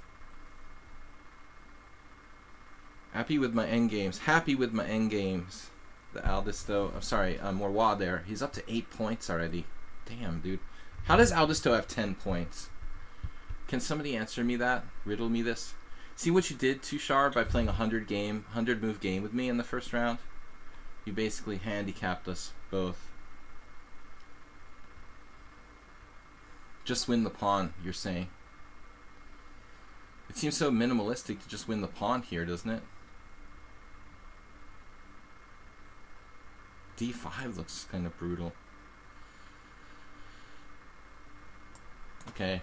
Happy with my endgames. Happy with my endgames. The Aldisto... I'm sorry, Morwa there. He's up to 8 points already. Damn, dude. How does Aldisto have 10 points? Can somebody answer me that? Riddle me this? See what you did, Tushar, by playing a 100 move game with me in the first round? You basically handicapped us both. Just win the pawn, you're saying. It seems so minimalistic to just win the pawn here, doesn't it? d5 looks kind of brutal. Okay.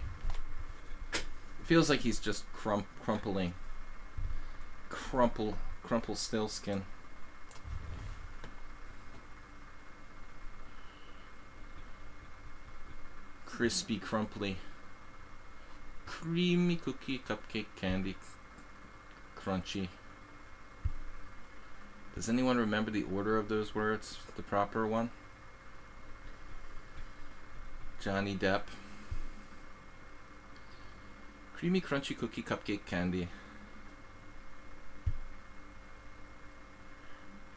Feels like he's just crumpling. Crumple still skin. Crispy, crumply. Creamy cookie, cupcake, candy. Crunchy. Does anyone remember the order of those words? The proper one? Johnny Depp. Creamy, crunchy cookie, cupcake, candy.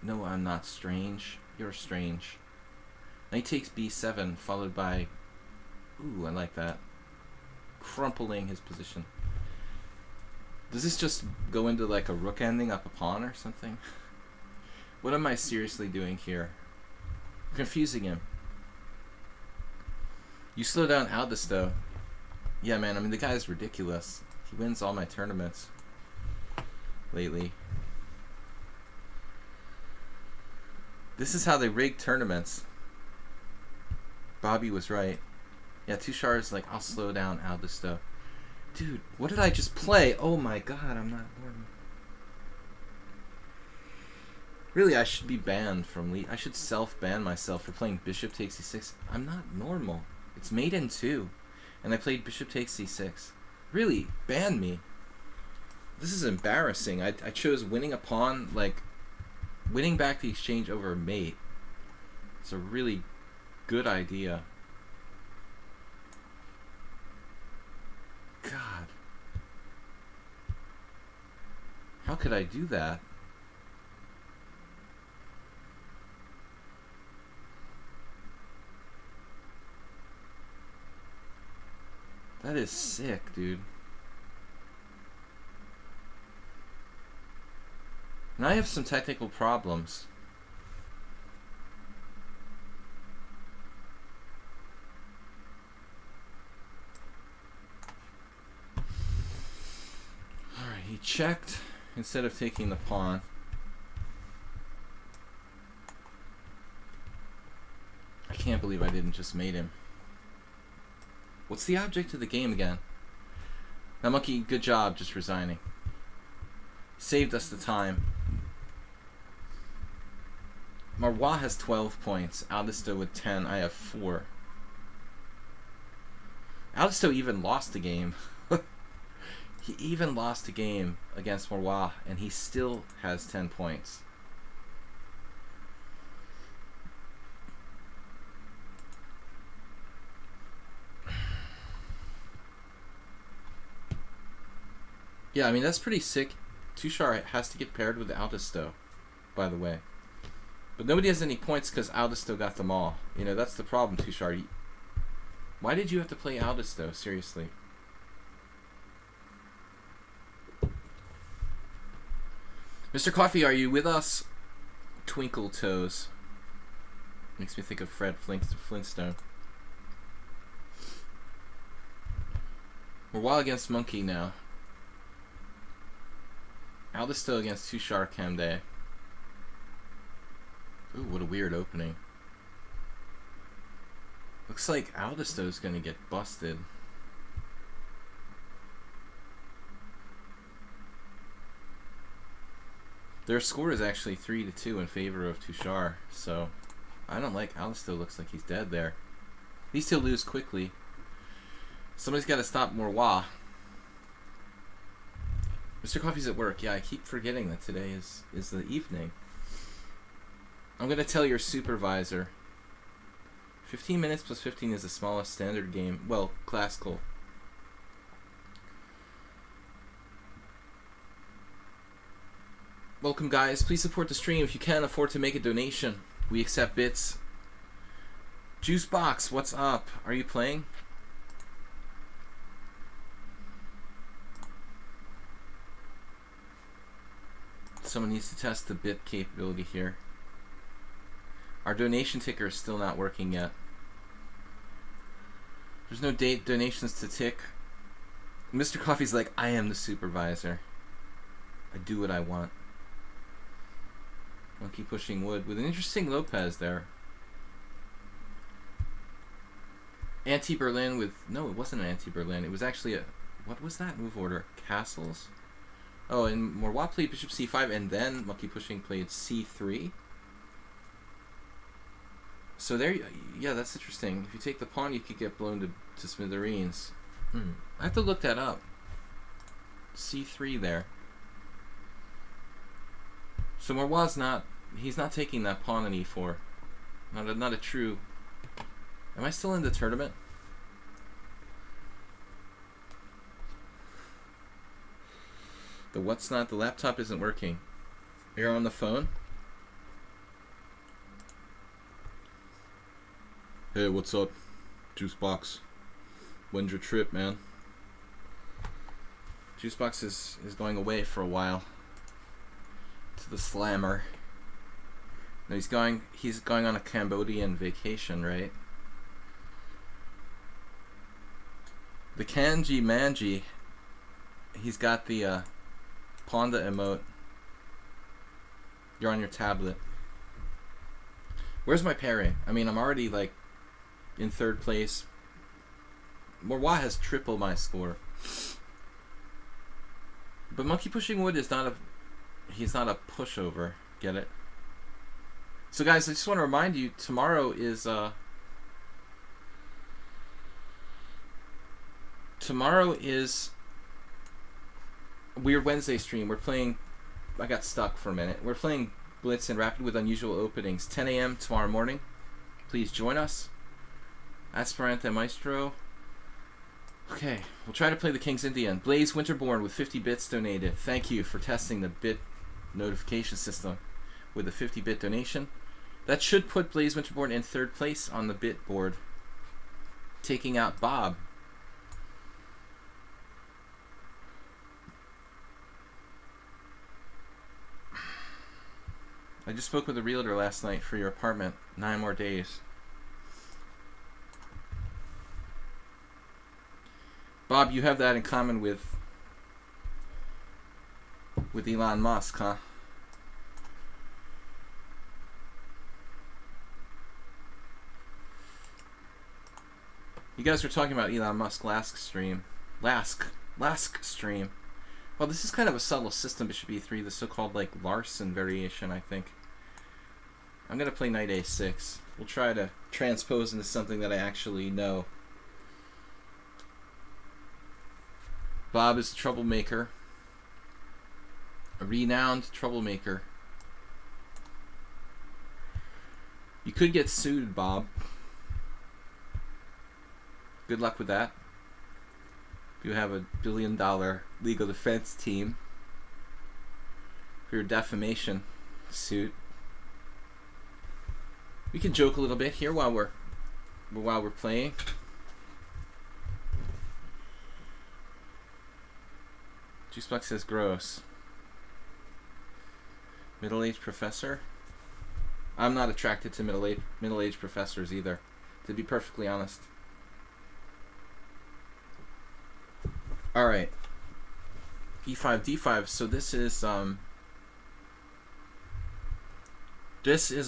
No, I'm not strange. You're strange. Knight takes b7, followed by... Ooh, I like that. Crumpling his position. Does this just go into like a rook ending up a pawn or something? What am I seriously doing here? I'm confusing him. You slow down Aldisto. Yeah, man, I mean, the guy is ridiculous. He wins all my tournaments lately. This is how they rig tournaments. Bobby was right. Yeah, Tushar is like, I'll slow down Aldisto. Dude, what did I just play? Oh my god, I'm not normal. Really, I should be banned from I should self-ban myself for playing Bishop takes e6. I'm not normal. It's mate in 2. And I played Bishop takes c6. Really, ban me. This is embarrassing. I chose winning a pawn, like, winning back the exchange over mate. It's a really good idea. God. How could I do that? That is sick, dude. And I have some technical problems. Alright, he checked instead of taking the pawn. I can't believe I didn't just mate him. What's the object of the game again? Now, Monkey, good job just resigning. Saved us the time. Marwa has 12 points. Aldisto with 10. I have 4. Aldisto even lost the game. He even lost a game against Morwa, and he still has 10 points. Yeah, I mean, that's pretty sick. Tushar has to get paired with Aldisto, by the way. But nobody has any points because Aldisto got them all. You know, that's the problem, Tushar. Why did you have to play Aldisto? Seriously. Mr. Coffee, are you with us? Twinkle Toes. Makes me think of Fred Flintstone. We're wild against Monkey now. Aldisto against Tushar Kamde. Ooh, what a weird opening. Looks like Aldisto's gonna get busted. Their score is actually 3-2 in favor of Tushar, so I don't like Aldisto. Looks like he's dead there. These two lose quickly. Somebody's got to stop Morwa. Mr. Coffee's at work. Yeah, I keep forgetting that today is the evening. I'm gonna tell your supervisor. 15 minutes plus 15 is the smallest standard game. Well, classical. Welcome, guys. Please support the stream if you can afford to make a donation. We accept bits. Juicebox, what's up? Are you playing? Someone needs to test the bit capability here. Our donation ticker is still not working yet. There's no donations to tick. Mr. Coffee's like, I am the supervisor. I do what I want. Monkey pushing wood with an interesting Lopez there. Anti-Berlin with... No, it wasn't an anti-Berlin. It was actually a... What was that move order? Castles? Oh, and Morwa played bishop c5, and then Monkey pushing played c3. So there... Yeah, that's interesting. If you take the pawn, you could get blown to smithereens. I have to look that up. c3 there. So Morwa's not... He's not taking that pawn on e4. Not a true... Am I still in the tournament? The what's not? The laptop isn't working. You're on the phone? Hey, what's up? Juicebox. When's your trip, man? Juicebox is going away for a while. To the slammer. No, he's going on a Cambodian vacation, right? The Kanji Manji, he's got the Pawnda emote. You're on your tablet. Where's my pairing? I mean, I'm already like in third place. Morwa has triple my score. But Monkey pushing wood is not a... He's not a pushover. Get it? So guys, I just want to remind you, tomorrow is a Weird Wednesday stream. We're playing... I got stuck for a minute. We're playing Blitz and Rapid with unusual openings. 10 a.m. tomorrow morning. Please join us. Aspirante Maestro. Okay, we'll try to play the King's Indian. Blaze Winterborn with 50 bits donated. Thank you for testing the bit notification system with a 50-bit donation. That should put Blaze Winterborn in third place on the bit board, taking out Bob. I just spoke with a realtor last night for your apartment. 9 more days. Bob, you have that in common with Elon Musk, huh? You guys were talking about Elon Musk last stream. Last stream. Well, this is kind of a subtle system, Bishop E3, the so-called like Larson variation, I think. I'm going to play Knight A6. We'll try to transpose into something that I actually know. Bob is a troublemaker. A renowned troublemaker. You could get sued, Bob. Good luck with that. If you have a $1 billion legal defense team for your defamation suit. We can joke a little bit here while we're playing. Juicebox says gross. Middle-aged professor? I'm not attracted to middle-aged professors either, to be perfectly honest. Alright. E5, D5, so this is a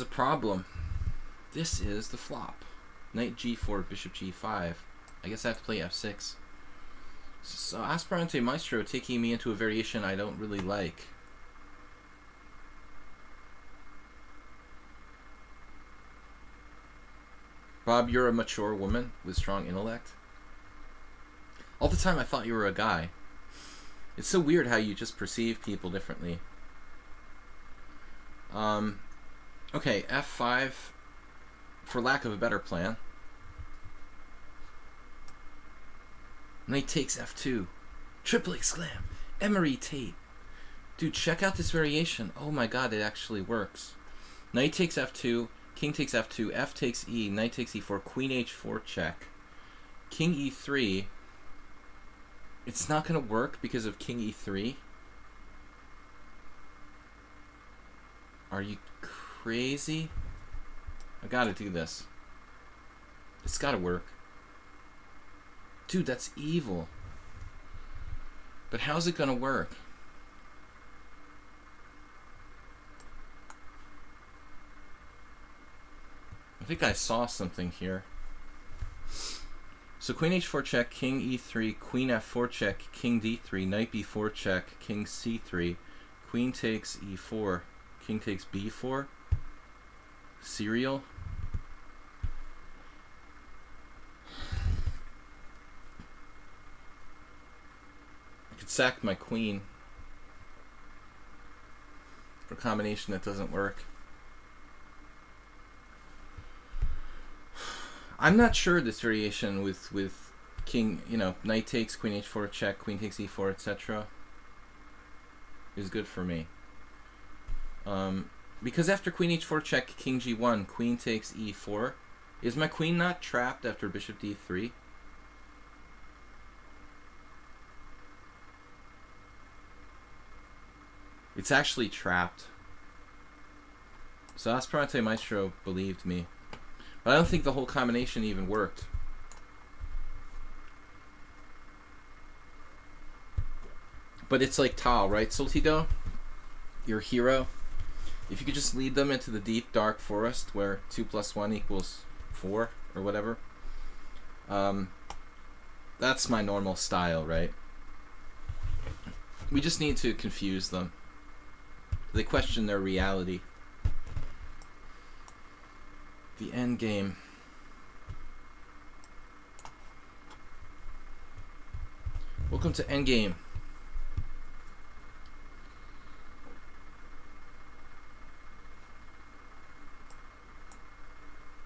problem. This is the flop. Knight G4, Bishop G5. I guess I have to play F6. So Aspirante Maestro taking me into a variation I don't really like. Bob, you're a mature woman with strong intellect. All the time I thought you were a guy. It's so weird how you just perceive people differently. Okay, F5 for lack of a better plan. Knight takes F2. Triple exclam. Emery Tate. Dude, check out this variation. Oh my god, it actually works. Knight takes F2. King takes F2. F takes E. Knight takes E4. Queen H4 check. King E3. It's not going to work because of King E3. Are you crazy? I gotta do this. It's gotta work. Dude, that's evil. But how's it gonna work? I think I saw something here. So Queen H4 check, King E3, Queen F4 check, King D3, Knight B4 check, King C3, Queen takes E4, King takes B4. Serial. I could sack my queen for a combination that doesn't work. I'm not sure this variation with king, you know, knight takes, queen h4 check, queen takes e4, etc. is good for me. Because after queen h4 check, king g1, queen takes e4, is my queen not trapped after bishop d3? It's actually trapped. So Aspirante Maestro believed me. But I don't think the whole combination even worked. But it's like Tal, right, Soltito? Your hero. If you could just lead them into the deep, dark forest where 2 + 1 = 4 or whatever. That's my normal style, right? We just need to confuse them. They question their reality. The end game. Welcome to Endgame.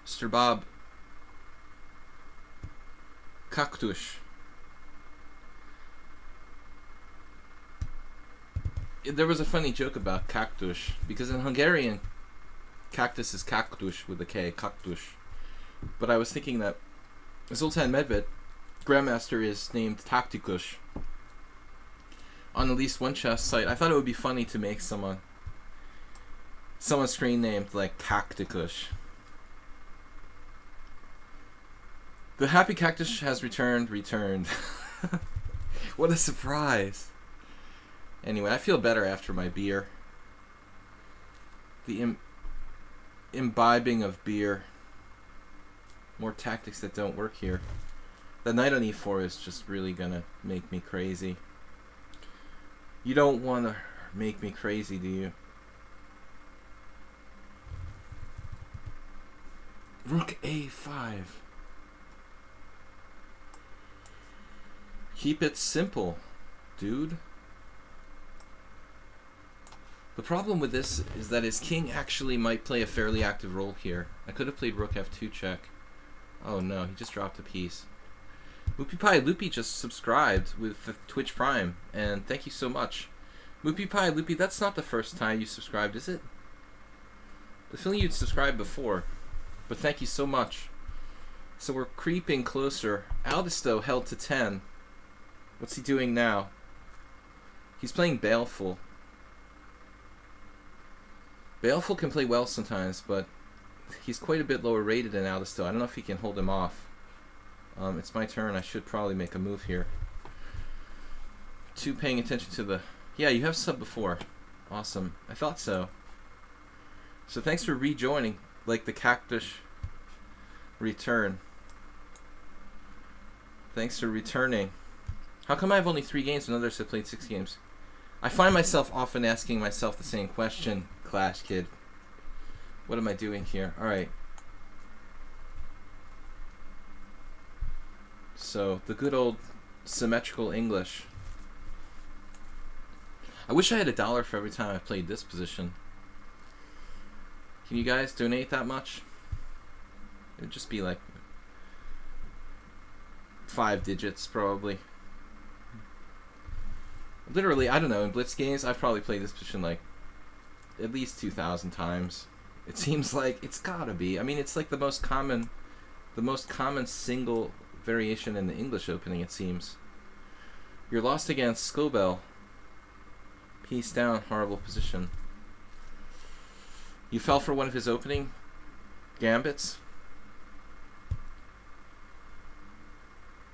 Mr. Bob. Cactus. There was a funny joke about cactus because in Hungarian, cactus is cactus with a K, cactus. But I was thinking that Zoltan Medved, Grandmaster, is named Tacticus on at least one chess site. I thought it would be funny to make someone's screen named like Cacticus. The happy cactus has returned. What a surprise. Anyway, I feel better after my beer. The imbibing of beer. More tactics that don't work here. The knight on e4 is just really gonna make me crazy. You don't want to make me crazy, do you? Rook a5. Keep it simple. dude. The problem with this is that his king actually might play a fairly active role here. I could have played rook f2 check. Oh no, he just dropped a piece. Loopy Pie Loopy just subscribed with the Twitch Prime, and thank you so much. Loopy Pie Loopy, that's not the first time you subscribed, is it? The feeling you'd subscribed before, but thank you so much. So we're creeping closer. Aldisto held to 10. What's he doing now? He's playing Baleful. Baleful can play well sometimes, but he's quite a bit lower rated than Aldisto. I don't know if he can hold him off. It's my turn. I should probably make a move here. 2 paying attention to the... Yeah, you have subbed before. Awesome. I thought so. So thanks for rejoining, like the cactus return. Thanks for returning. How come I have only 3 games when others have played 6 games? I find myself often asking myself the same question, Clash Kid. What am I doing here? Alright. So, the good old symmetrical English. I wish I had $1 for every time I played this position. Can you guys donate that much? It would just be like 5 digits, probably. Literally, I don't know, in Blitz games, I've probably played this position like at least 2,000 times. It seems like it's gotta be. I mean, it's like the most common single variation in the English opening, it seems. You're lost against Scobell. Piece down, horrible position. You fell for one of his opening gambits.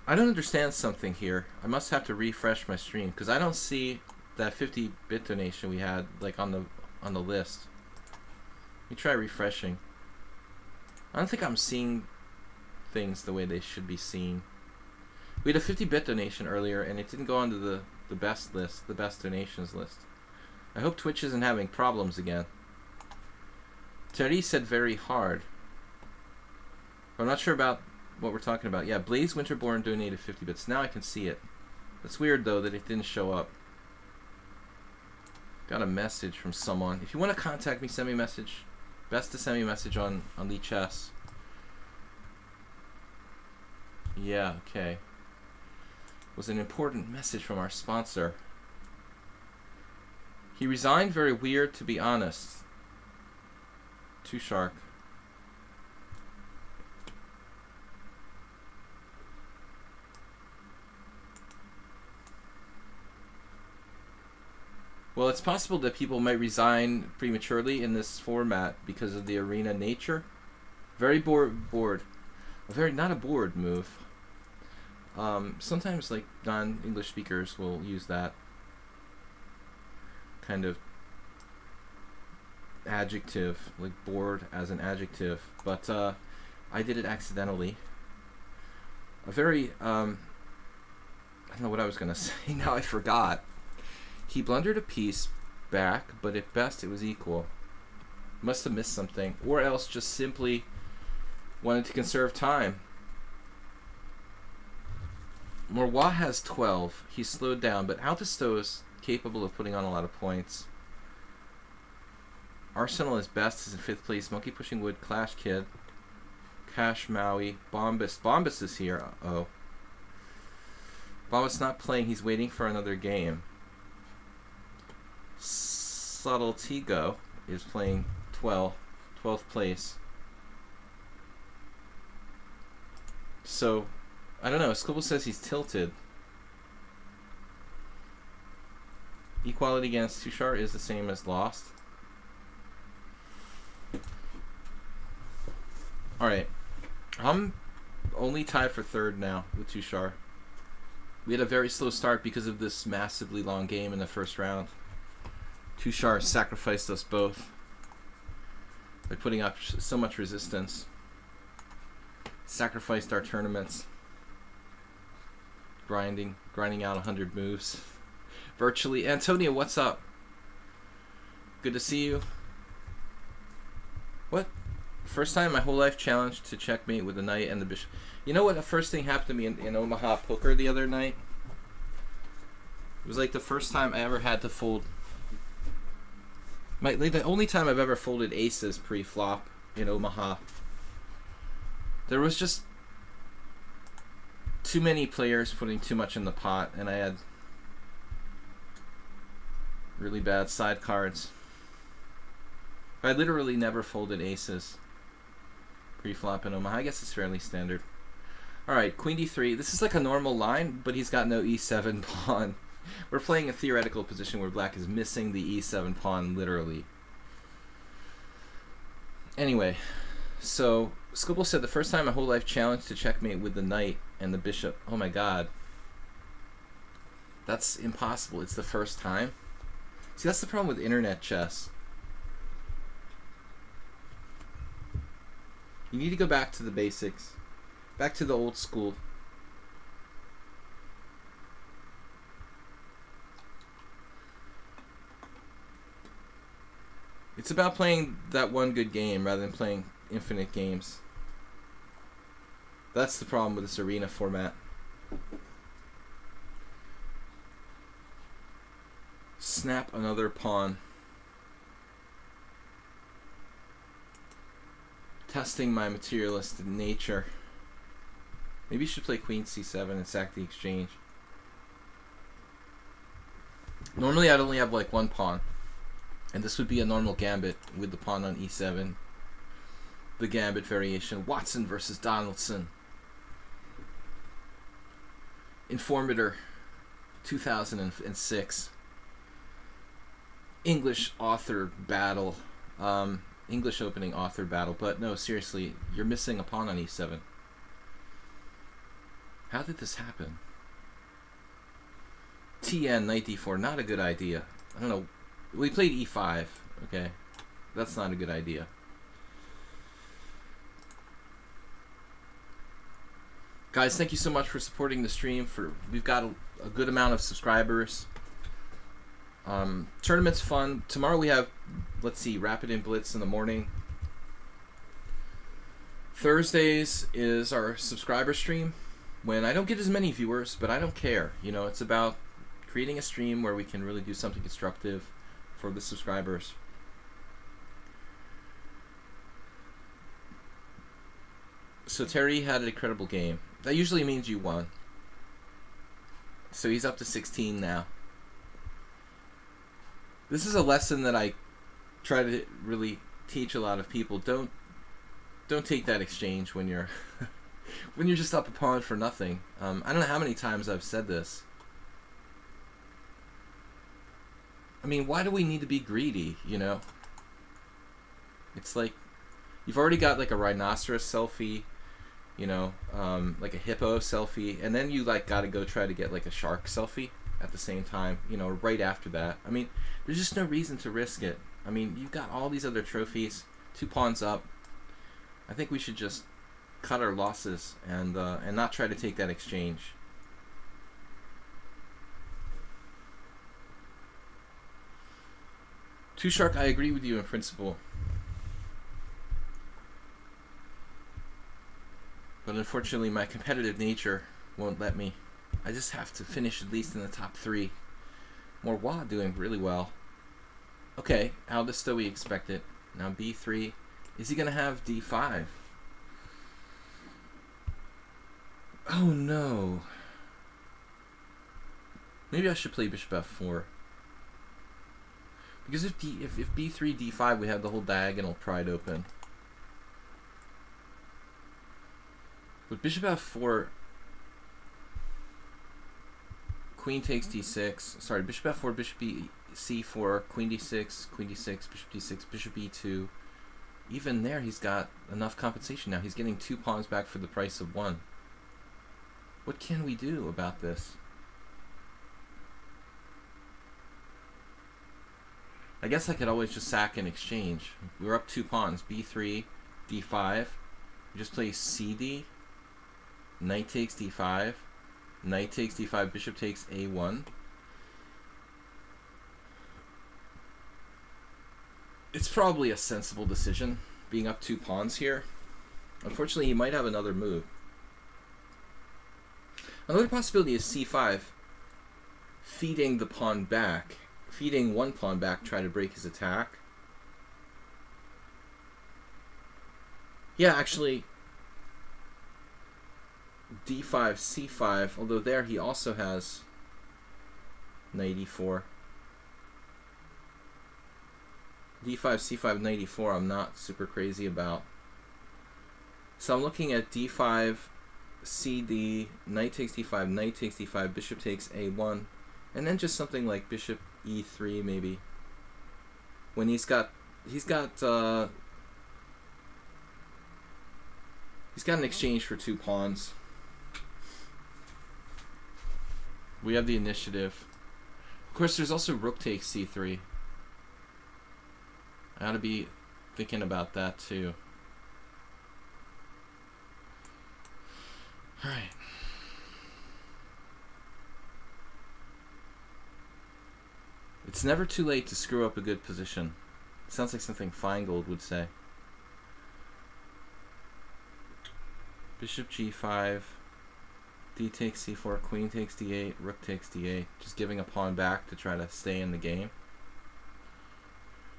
I don't understand something here. I must have to refresh my stream because I don't see that 50-bit donation we had like on the list. Let me try refreshing. I don't think I'm seeing things the way they should be seen. We had a 50-bit donation earlier and it didn't go onto the best list, the best donations list. I hope Twitch isn't having problems again. Terry said very hard. I'm not sure about what we're talking about. Yeah, Blaze Winterborn donated 50 bits. Now I can see it. That's weird though that it didn't show up. Got a message from someone. If you want to contact me, send me a message. Best to send me a message on lichess. Yeah, okay. It was an important message from our sponsor. He resigned very weird, to be honest. Too sharp. Well, it's possible that people might resign prematurely in this format because of the arena nature. Very bored. Not a bored move. Sometimes like non-English speakers will use that kind of adjective, like bored as an adjective, but I did it accidentally. A very I don't know what I was gonna say. Now I forgot. He blundered a piece back, but at best it was equal. Must have missed something, or else just simply wanted to conserve time. Morwa has 12. He's slowed down, but Altisto is capable of putting on a lot of points. Arsenal is best, is in 5th place. Monkey Pushing Wood, Clash Kid, Cash Maui, Bombus. Bombus is here. Uh-oh. Bombus not playing. He's waiting for another game. Subtle Tigo is playing 12th place. So, I don't know. Scribble says he's tilted. Equality against Tushar is the same as lost. Alright. I'm only tied for 3rd now with Tushar. We had a very slow start because of this massively long game in the first round. Tushar sacrificed us both by putting up so much resistance. Sacrificed our tournaments. Grinding out 100 moves. Virtually. Antonio, what's up? Good to see you. What? First time in my whole life challenged to checkmate with the knight and the bishop. You know what? The first thing happened to me in Omaha poker the other night. was like the first time I ever had to fold. Like the only time I've ever folded aces pre-flop in Omaha. There was just too many players putting too much in the pot, and I had really bad side cards. I literally never folded aces pre-flop in Omaha. I guess it's fairly standard. Alright, Queen D3. This is like a normal line, but he's got no E7 pawn. We're playing a theoretical position where black is missing the E7 pawn, literally. Anyway, so Scribble said the first time my whole life challenged to checkmate with the knight and the bishop. Oh my god. That's impossible. It's the first time. See, that's the problem with internet chess. You need to go back to the basics. Back to the old school. It's about playing that one good game rather than playing infinite games. That's the problem with this arena format. Snap another pawn. Testing my materialist nature. Maybe you should play Queen C7 and sack the exchange. Normally I'd only have like one pawn. And this would be a normal gambit with the pawn on E7. The gambit variation. Watson versus Donaldson. Informator 2006. English author battle. English opening author battle. But no, seriously, you're missing a pawn on E7. How did this happen? TN, knight D4, not a good idea. I don't know. We played E5. Okay. That's not a good idea. Guys, thank you so much for supporting the stream. We've got a good amount of subscribers. Tournament's fun. Tomorrow we have, let's see, Rapid and Blitz in the morning. Thursdays is our subscriber stream, when I don't get as many viewers, but I don't care. You know, it's about creating a stream where we can really do something constructive for the subscribers. So Terry had an incredible game. That usually means you won. So he's up to 16 now. This is a lesson that I try to really teach a lot of people. Don't take that exchange when you're when you're just up a pawn for nothing. I don't know how many times I've said this. I mean, why do we need to be greedy, you know? It's like, you've already got like a rhinoceros selfie, you know, like a hippo selfie, and then you like got to go try to get like a shark selfie at the same time, you know, right after that. I mean, there's just no reason to risk it. I mean, you've got all these other trophies, 2 pawns up. I think we should just cut our losses and not try to take that exchange. Two Shark, I agree with you in principle. But unfortunately, my competitive nature won't let me. I just have to finish at least in the top 3. Morwa doing really well. Okay, how does Stowe expect it? Now B3. Is he going to have D5? Oh no. Maybe I should play Bishop F4. Because if B3, D5, we have the whole diagonal pried open. With Bishop F4, Queen takes D6. Sorry, Bishop F4, Bishop C4, Queen D6, Queen D6, Bishop D6, Bishop E2. Even there, he's got enough compensation now. He's getting 2 pawns back for the price of 1. What can we do about this? I guess I could always just sack and exchange. We're up 2 pawns. B3, D5. We just play CD. Knight takes D5. Knight takes D5. Bishop takes A1. It's probably a sensible decision, being up 2 pawns here. Unfortunately, he might have another move. Another possibility is C5. feeding the pawn back, feeding one pawn back, try to break his attack. Yeah, actually, d5, c5, although there he also has knight e4. d5, c5, knight e4 I'm not super crazy about. So I'm looking at d5, cd, knight takes d5, knight takes d5, bishop takes a1, and then just something like bishop e3 maybe. When he's got an exchange for 2 pawns. We have the initiative. Of course, there's also rook takes c3. I ought to be thinking about that too. All right. It's never too late to screw up a good position. It sounds like something Feingold would say. Bishop g5, d takes c4, queen takes d8, rook takes d8. Just giving a pawn back to try to stay in the game.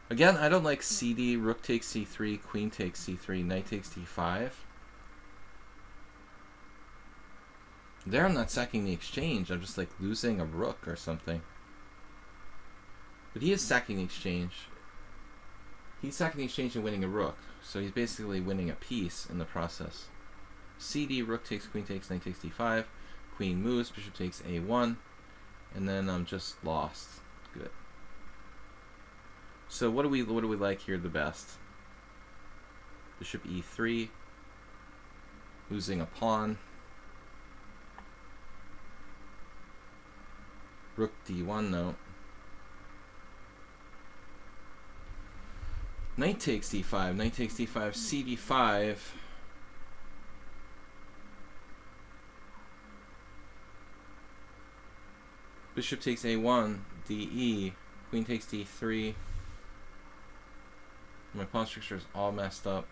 Again, I don't like cd, rook takes c3, queen takes c3, knight takes d5. There I'm not sacking the exchange, I'm just like losing a rook or something. But he is sacking the exchange. He's sacking the exchange and winning a rook, so he's basically winning a piece in the process. cd, rook takes, queen takes, knight takes d5, queen moves, bishop takes a1, and then I'm just lost. Good. So what do we like here the best? Bishop e3, losing a pawn. Rook d1, no. Knight takes d5, knight takes d5, cd5. Bishop takes a1, de, queen takes d3. My pawn structure is all messed up.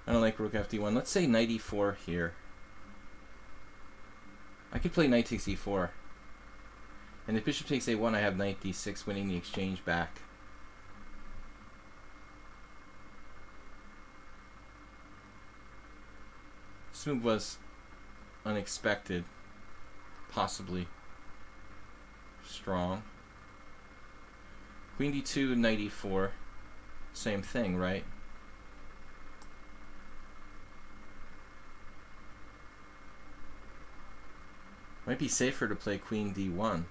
I don't like rook fd1. Let's say knight e4 here. I could play knight takes e4. And if bishop takes a1, I have knight d6 winning the exchange back. This move was unexpected, possibly strong. Queen d2, knight e4. Same thing, right? Might be safer to play queen d1.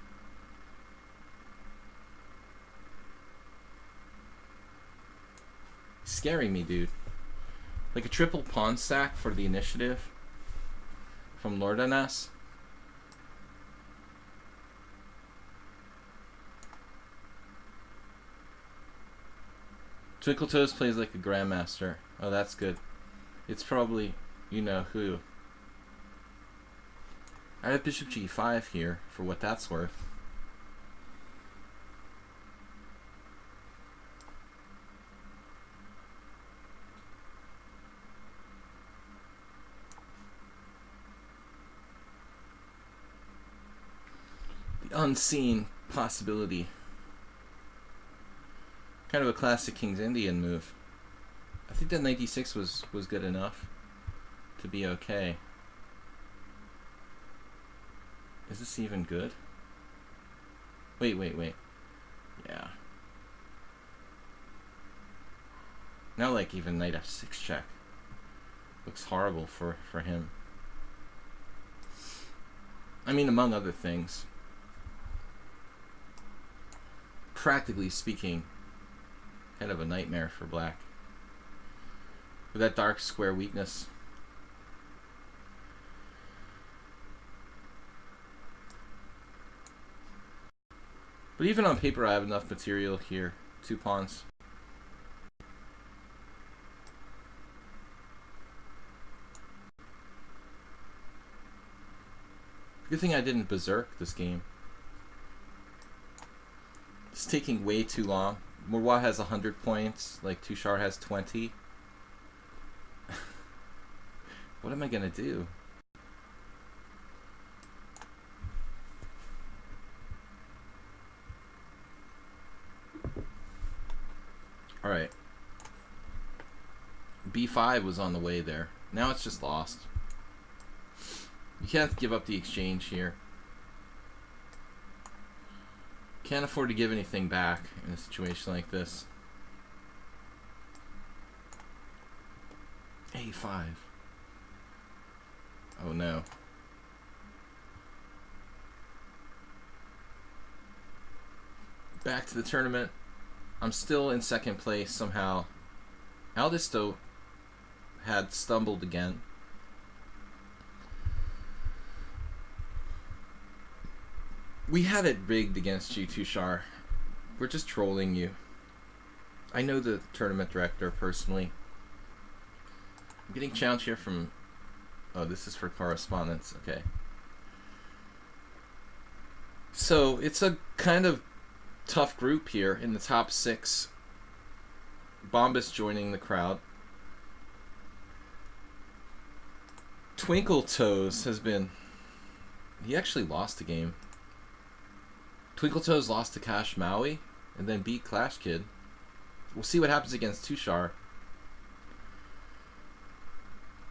Scaring me, dude. Like a triple pawn sack for the initiative from Lord NS. Twinkle Toes plays like a grandmaster. Oh, that's good. It's probably you know who. I have bishop g5 here for what that's worth. The unseen possibility. Kind of a classic King's Indian move. I think that knight d6 was good enough to be okay. Is this even good? Wait. Yeah. Now like even knight f6 check. Looks horrible for him. I mean, among other things. Practically speaking, kind of a nightmare for black. With that dark square weakness. But even on paper, I have enough material here. 2 pawns. Good thing I didn't berserk this game. It's taking way too long. Murwa has 100 points, like Tushar has 20. What am I gonna do? Alright. B5 was on the way there. Now it's just lost. You can't give up the exchange here. Can't afford to give anything back in a situation like this. A5. Oh no. Back to the tournament. I'm still in second place somehow. Aldisto had stumbled again. We had it rigged against you, Tushar. We're just trolling you. I know the tournament director personally. I'm getting challenged here from... Oh, this is for correspondence. Okay. So, it's a kind of tough group here in the top 6. Bombus joining the crowd. Twinkle Toes has been... He actually lost the game. Twinkle Toes lost to Cash Maui and then beat Clash Kid. We'll see what happens against Tushar.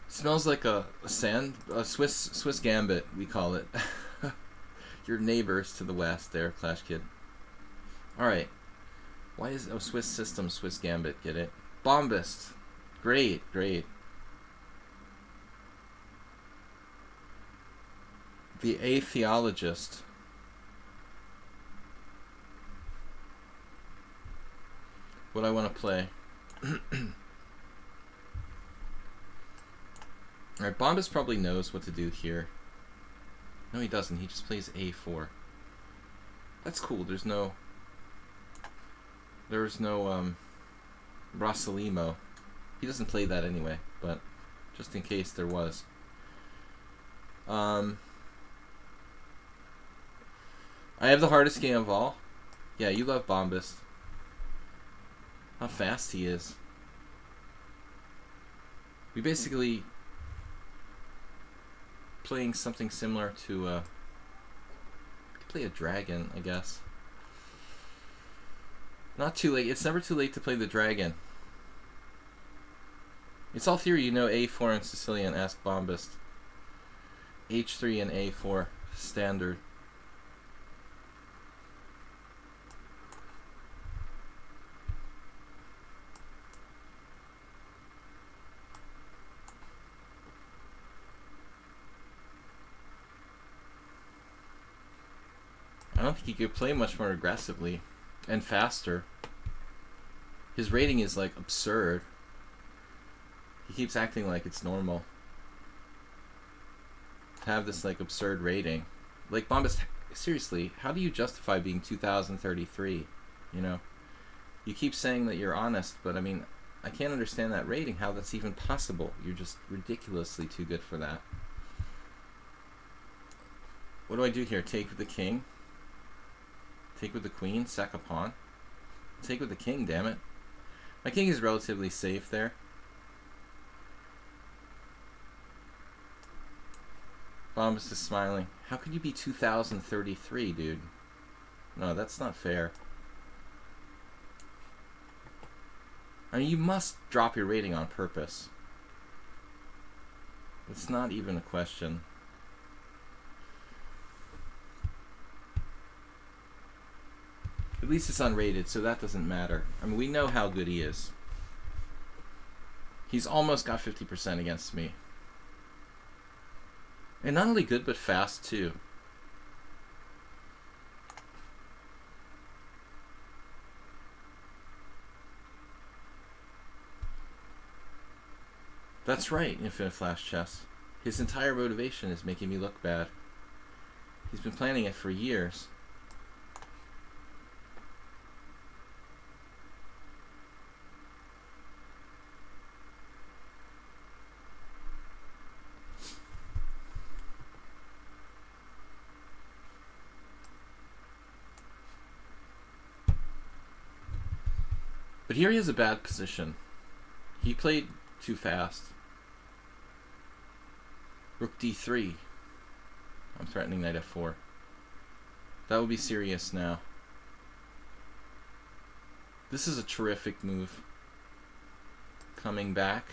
Smells like a Swiss Gambit, we call it. Your neighbors to the west there, Clash Kid. Alright. Why is... Oh, Swiss System, Swiss Gambit, get it? Bombist. Great, great. The Atheologist. What I want to play. Alright, Bombus probably knows what to do here. No, he doesn't. He just plays A4. That's cool. There's no Rosalimo. He doesn't play that anyway, but just in case there was. I have the hardest game of all. Yeah, you love Bombus. How fast he is. We basically playing something similar to play a dragon, I guess. Not too late. It's never too late to play the dragon. It's all theory, you know. A4 and Sicilian, ask Bombust. H3 and A4 standard. I don't think he could play much more aggressively and faster. His rating is like absurd. He keeps acting like it's normal to have this like absurd rating. Like Bombus, seriously, how do you justify being 2033? You know, you keep saying that you're honest, but I mean, I can't understand that rating. How that's even possible? You're just ridiculously too good for that. What do I do here? Take with the king. Take with the queen, sack a pawn. Take with the king, damn it. My king is relatively safe there. Bombus is smiling. How could you be 2033, dude? No, that's not fair. I mean, you must drop your rating on purpose. It's not even a question. At least it's unrated, so that doesn't matter. I mean, we know how good he is. He's almost got 50% against me. And not only good, but fast, too. That's right, Infinite Flash Chess. His entire motivation is making me look bad. He's been planning it for years. But here he has a bad position. He played too fast. Rook d3. I'm threatening knight f4. That would be serious now. This is a terrific move. Coming back.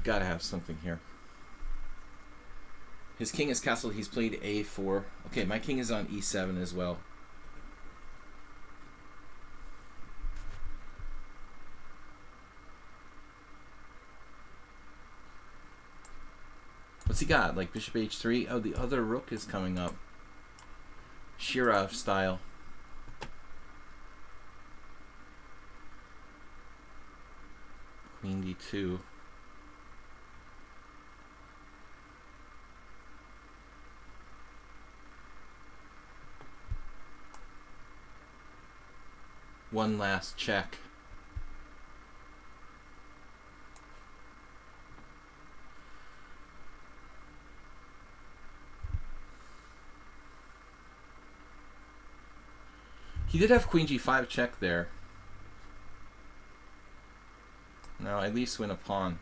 Gotta have something here. His king is castled. He's played a4. Okay, my king is on e7 as well. What's he got? Like bishop h3? Oh, the other rook is coming up. Shirov style. Queen d2. One last check. He did have queen g5 check there. Now at least win a pawn.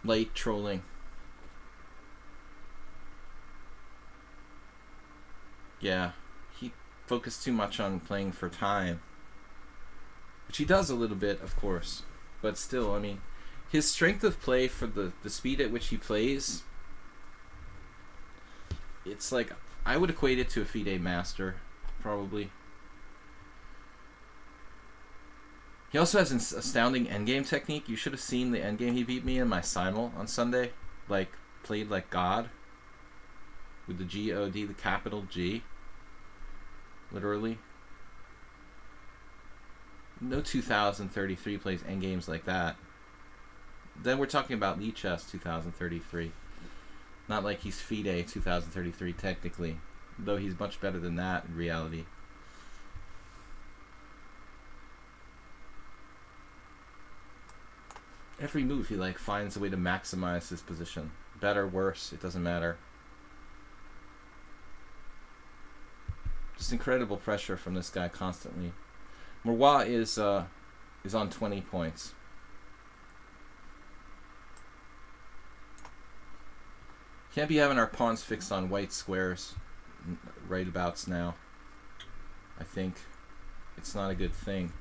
Light trolling. Yeah, he focused too much on playing for time. Which he does a little bit, of course. But still, I mean, his strength of play for the speed at which he plays, it's like, I would equate it to a FIDE master, probably. He also has an astounding endgame technique. You should have seen the endgame he beat me in my simul on Sunday. Like, played like God. With the G-O-D, the capital G. Literally. No 2033 plays endgames like that. Then we're talking about lichess 2033. Not like he's FIDE 2033 technically. Though he's much better than that in reality. Every move he like finds a way to maximize his position. Better, worse, it doesn't matter. Just incredible pressure from this guy constantly. Murwa is on 20 points. Can't be having our pawns fixed on white squares right abouts now. I think it's not a good thing.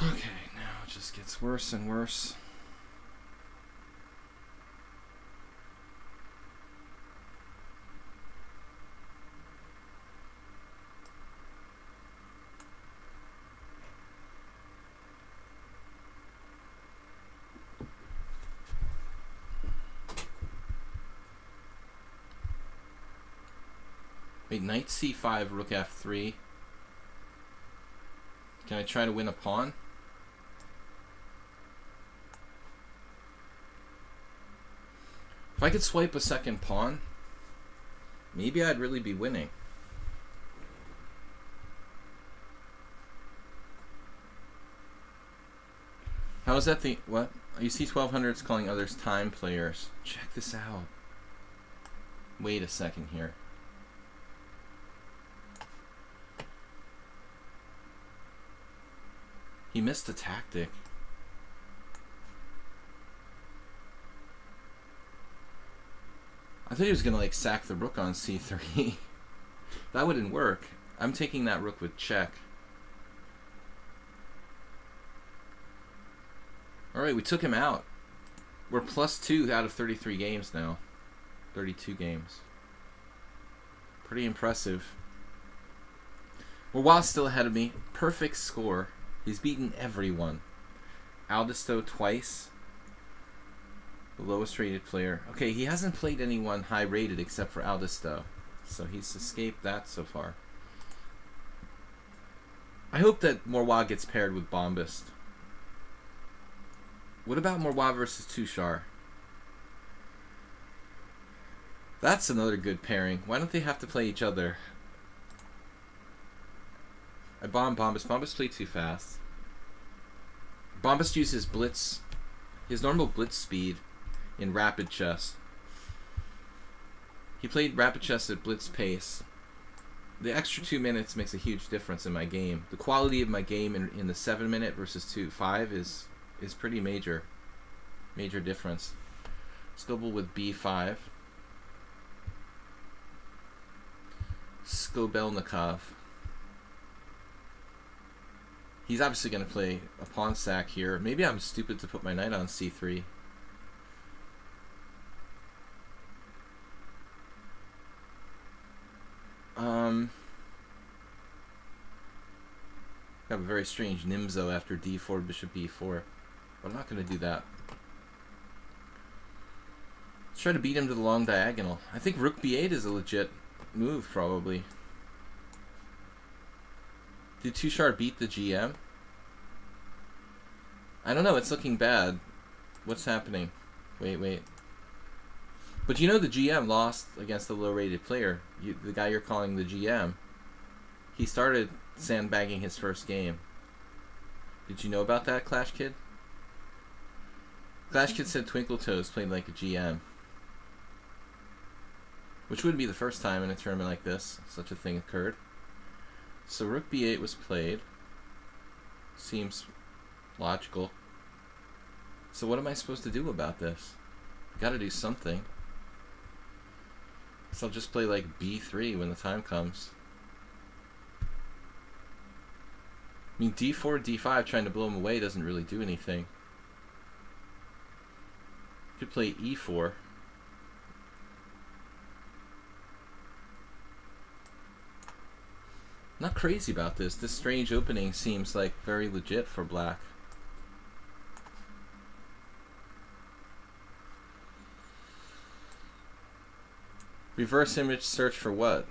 Okay, now it just gets worse and worse. Wait, knight c5, rook f3. Can I try to win a pawn? If I could swipe a second pawn, maybe I'd really be winning. How is that the... what? You see 1200s calling others time players. Check this out. Wait a second here. He missed a tactic. I thought he was gonna like sack the rook on c3. That wouldn't work. I'm taking that rook with check. Alright, we took him out. We're +2 out of 33 games now. 32 games. Pretty impressive. Murwa's still ahead of me. Perfect score. He's beaten everyone. Aldisto twice. The lowest rated player. Okay, he hasn't played anyone high rated except for Aldisto. So he's escaped that so far. I hope that Morwa gets paired with Bombast. What about Morwa versus Tushar? That's another good pairing. Why don't they have to play each other? I bomb Bombast. Bombast played too fast. Bombast uses blitz, his normal blitz speed, in rapid chess. He played rapid chess at blitz pace. The extra 2 minutes makes a huge difference in my game. The quality of my game in the 7 minute versus 5 is pretty major difference. Scoble with b5. Skobelnikov. He's obviously going to play a pawn sack here. Maybe I'm stupid to put my knight on c3. Got a very strange Nimzo after d4, bishop b4. But I'm not going to do that. Let's try to beat him to the long diagonal. I think rook b8 is a legit move, probably. Did Tushar beat the GM? I don't know, it's looking bad. What's happening? Wait. But you know the GM lost against a low-rated player. The guy you're calling the GM. He started sandbagging his first game. Did you know about that, Clash Kid? Clash Kid said Twinkle Toes played like a GM. Which wouldn't be the first time in a tournament like this such a thing occurred. So rook b8 was played. Seems logical. So what am I supposed to do about this? Gotta do something. So I'll just play like b3 when the time comes. I mean, d4, d5 trying to blow him away doesn't really do anything. Could play e4. Not crazy about this. This strange opening seems like very legit for black. Reverse image search for what?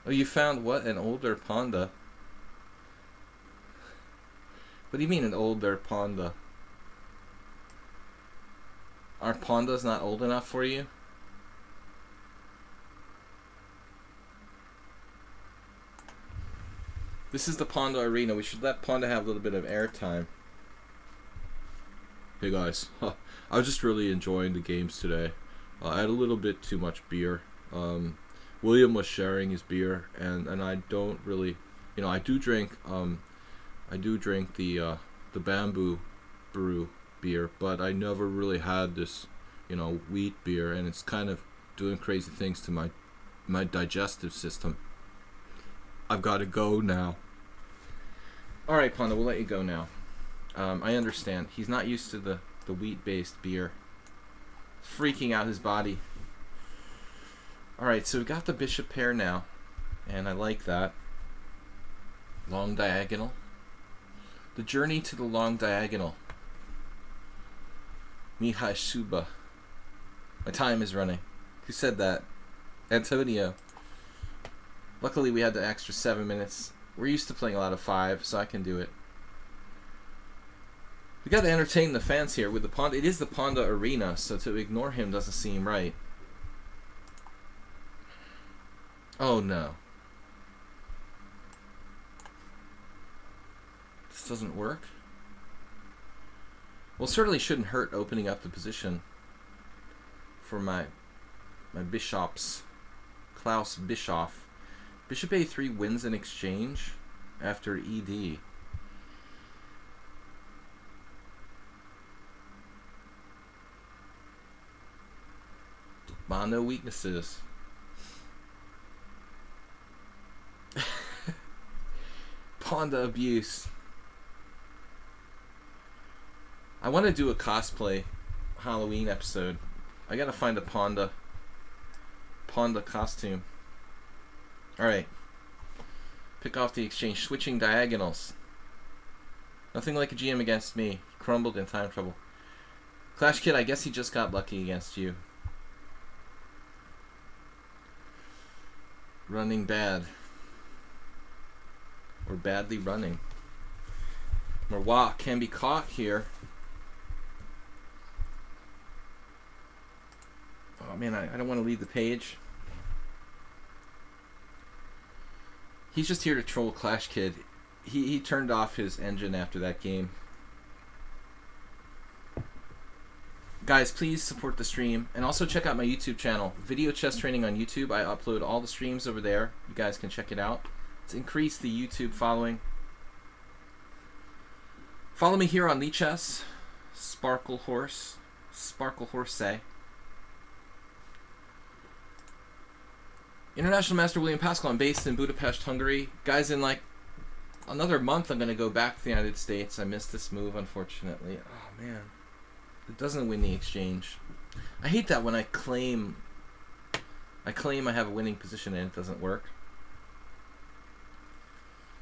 Oh, you found what? An older Pawnda? What do you mean an older Pawnda? Are Pawndas not old enough for you? This is the Pawnda Arena. We should let Pawnda have a little bit of airtime. Hey guys, I was just really enjoying the games today. I had a little bit too much beer. William was sharing his beer, and I don't really, you know, I do drink the bamboo brew beer, but I never really had this, you know, wheat beer, and it's kind of doing crazy things to my digestive system. I've got to go now. Alright, Pawnda, we'll let you go now. I understand. He's not used to the wheat-based beer. It's freaking out his body. Alright, so we got the bishop pair now. And I like that. Long diagonal. The journey to the long diagonal. Mihai Suba. My time is running. Who said that? Antonio. Luckily we had the extra 7 minutes. We're used to playing a lot of 5, so I can do it. We gotta entertain the fans here with the Pawnda. It is the Pawnda Arena, so to ignore him doesn't seem right. Oh no. This doesn't work? Well, it certainly shouldn't hurt opening up the position for my bishops. Klaus Bischoff. Bishop a3 wins an exchange after ED. No weaknesses. Pawnda abuse. I want to do a cosplay Halloween episode. I gotta find a Pawnda costume. Alright. Pick off the exchange. Switching diagonals. Nothing like a GM against me. Crumbled in time trouble. Clash Kid, I guess he just got lucky against you. Running bad. or badly running. Marwa can be caught here. Oh man, I don't want to leave the page. He's just here to troll Clash Kid. He turned off his engine after that game. Guys, please support the stream. And also check out my YouTube channel. Video Chess Training on YouTube. I upload all the streams over there. You guys can check it out. Let's increase the YouTube following. Follow me here on lichess. Sparkle Horse. Sparkle Horse say. International Master Will Paschall. I'm based in Budapest, Hungary. Guys, in like another month, I'm going to go back to the United States. I missed this move, unfortunately. Oh, man. It doesn't win the exchange. I hate that when I claim I have a winning position and it doesn't work.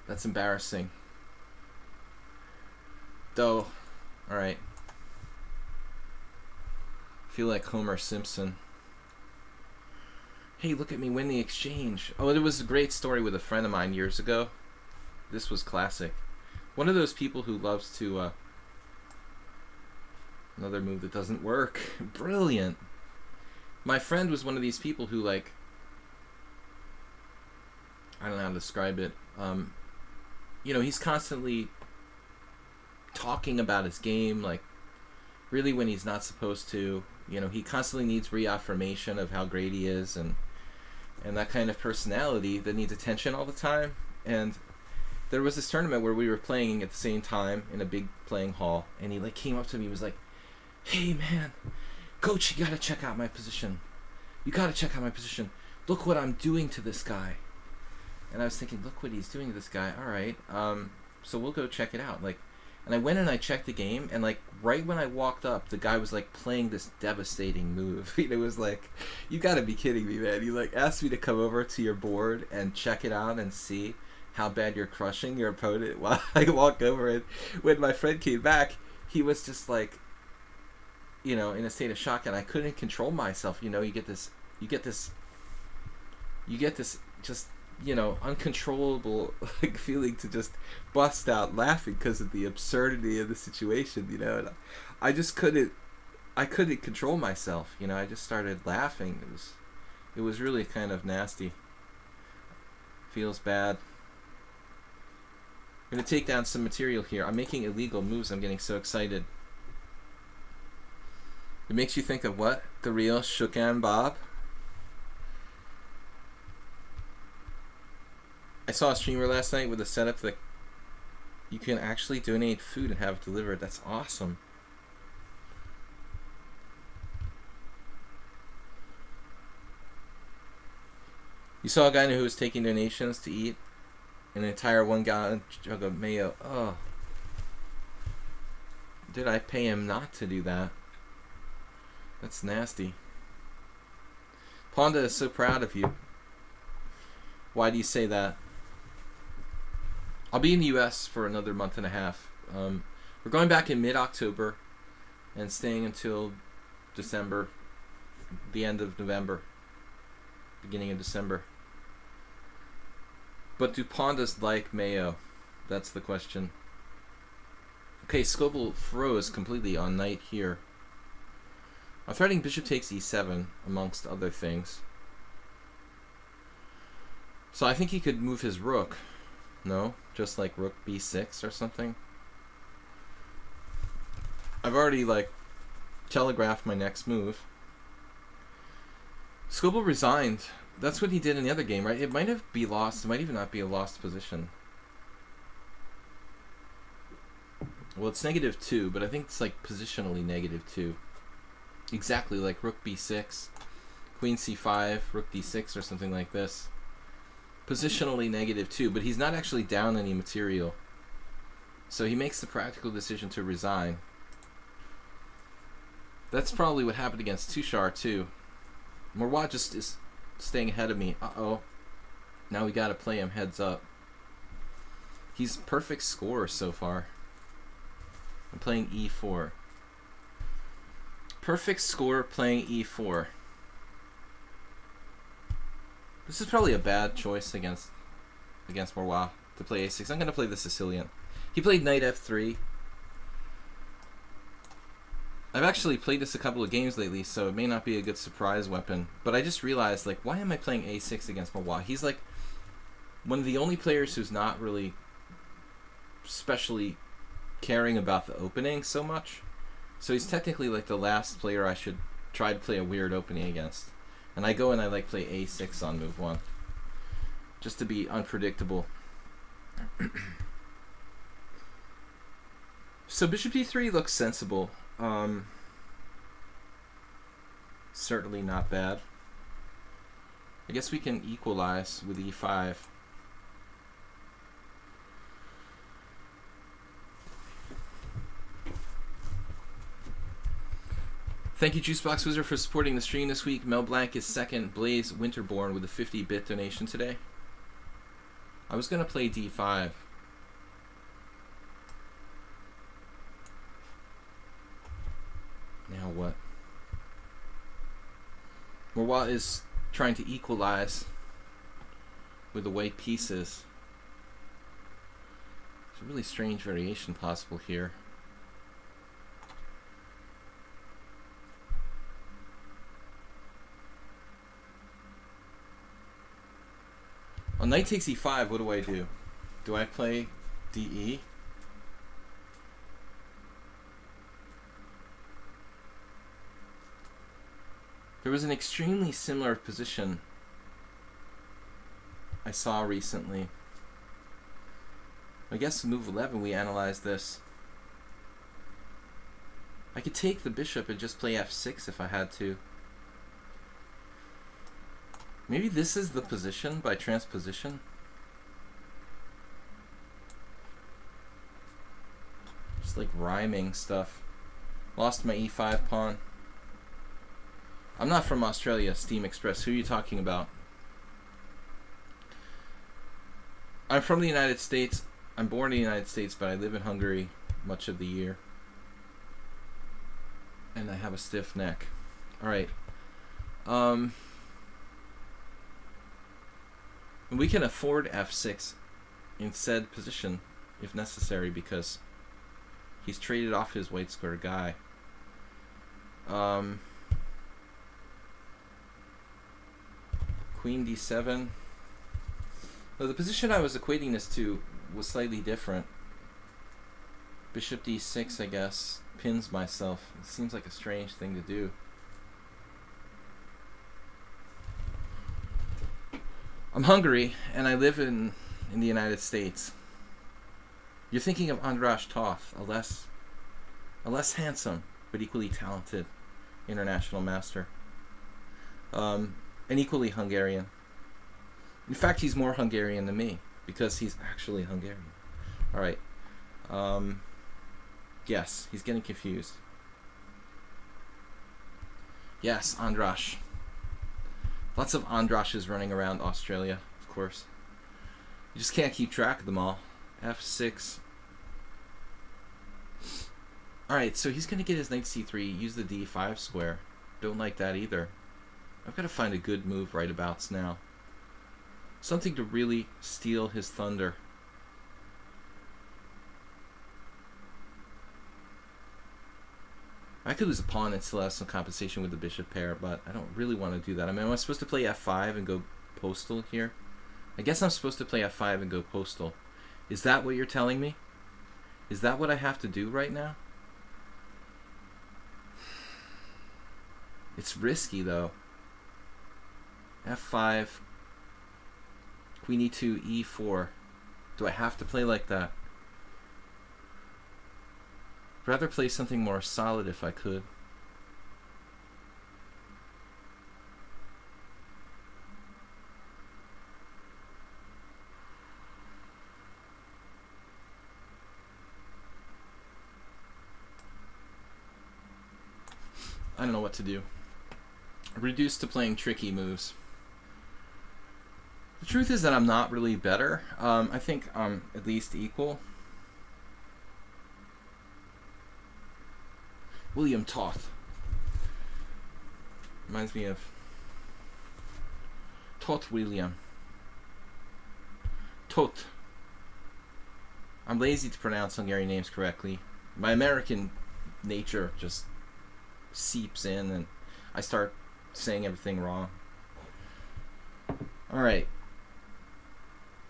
That's embarrassing. Though, alright. Feel like Homer Simpson. Hey, look at me win the exchange. Oh, it was a great story with a friend of mine years ago. This was classic. One of those people who loves to another move that doesn't work. Brilliant. My friend was one of these people who, like, I don't know how to describe it. You know, he's constantly talking about his game, like, really when he's not supposed to. You know, he constantly needs reaffirmation of how great he is, and that kind of personality that needs attention all the time. And there was this tournament where we were playing at the same time in a big playing hall, and he, like, came up to me and was like, "Hey man, coach, you gotta check out my position. You gotta check out my position. Look what I'm doing to this guy." And I was thinking, look what he's doing to this guy. All right, so we'll go check it out. Like, and I went and I checked the game, and like right when I walked up, the guy was like playing this devastating move. It was like, you gotta be kidding me, man. He like asked me to come over to your board and check it out and see how bad you're crushing your opponent while I walk over. And when my friend came back, he was just like, you know, in a state of shock, and I couldn't control myself. You know, you get this just, you know, uncontrollable like feeling to just bust out laughing because of the absurdity of the situation, you know. And I just couldn't control myself, you know. I just started laughing. It was really kind of nasty. Feels bad. I'm gonna take down some material here. I'm making illegal moves. I'm getting so excited. It makes you think of what? The real Shookan Bob? I saw a streamer last night with a setup that you can actually donate food and have it delivered. That's awesome. You saw a guy who was taking donations to eat an entire 1-gallon jug of mayo. Oh. Did I pay him not to do that? That's nasty. Pawnda is so proud of you. Why do you say that? I'll be in the U.S. for another month and a half. We're going back in mid-October and staying until December, the end of November, beginning of December. But do Pawndas like mayo? That's the question. Okay, Scoble froze completely on knight here. I'm threatening bishop takes e7, amongst other things. So I think he could move his rook. No? Just like rook b6 or something? I've already, like, telegraphed my next move. Scoble resigned. That's what he did in the other game, right? It might be lost. It might even not be a lost position. Well, it's -2, but I think it's, like, positionally -2. Exactly like rook b6, queen c5, rook d6, or something like this. Positionally -2, but he's not actually down any material. So he makes the practical decision to resign. That's probably what happened against Tushar too. Marwa just is staying ahead of me. Uh-oh. Now we gotta play him heads up. He's perfect scorer so far. I'm playing e4. Perfect score playing e4. This is probably a bad choice against Marwa. to play a6. I'm going to play the Sicilian. He played knight f3. I've actually played this a couple of games lately, so it may not be a good surprise weapon. But I just realized, like, why am I playing a6 against Mawa? He's, like, one of the only players who's not really especially caring about the opening so much. So he's technically, like, the last player I should try to play a weird opening against. And I go and I, like, play a6 on move 1. Just to be unpredictable. So bishop d3 looks sensible. Certainly not bad. I guess we can equalize with e5. Thank you, Juicebox Wizard, for supporting the stream this week. Mel Blanc is second. Blaze Winterborn with a 50-bit donation today. I was going to play d5. Now what? Marwa is trying to equalize with the white pieces. There's a really strange variation possible here. On knight takes e5, what do? Do I play de? There was an extremely similar position I saw recently. I guess move 11 we analyzed this. I could take the bishop and just play f6 if I had to. Maybe this is the position by transposition. Just like rhyming stuff. Lost my e5 pawn. I'm not from Australia, Steam Express. Who are you talking about? I'm from the United States. I'm born in the United States, but I live in Hungary much of the year. And I have a stiff neck. Alright. We can afford f6 in said position if necessary because he's traded off his white square guy. Queen d7. Well, the position I was equating this to was slightly different. Bishop d6, I guess, pins myself. It seems like a strange thing to do. I'm Hungary, and I live in the United States. You're thinking of András Toth, a less handsome but equally talented international master, and equally Hungarian. In fact, he's more Hungarian than me because he's actually Hungarian. All right. Yes, he's getting confused. Yes, András. Lots of Andrashes running around Australia, of course. You just can't keep track of them all. f6. Alright, so he's going to get his knight c3, use the d5 square. Don't like that either. I've got to find a good move right abouts now. Something to really steal his thunder. I could lose a pawn and still have some compensation with the bishop pair, but I don't really want to do that. I mean, am I supposed to play f5 and go postal here? I guess I'm supposed to play f5 and go postal. Is that what you're telling me? Is that what I have to do right now? It's risky, though. f5, queen e2, e4. Do I have to play like that? I'd rather play something more solid if I could. I don't know what to do. Reduced to playing tricky moves. The truth is that I'm not really better. I think I'm at least equal. William Toth. Reminds me of Toth William. Toth. I'm lazy to pronounce Hungarian names correctly. My American nature just seeps in and I start saying everything wrong. Alright.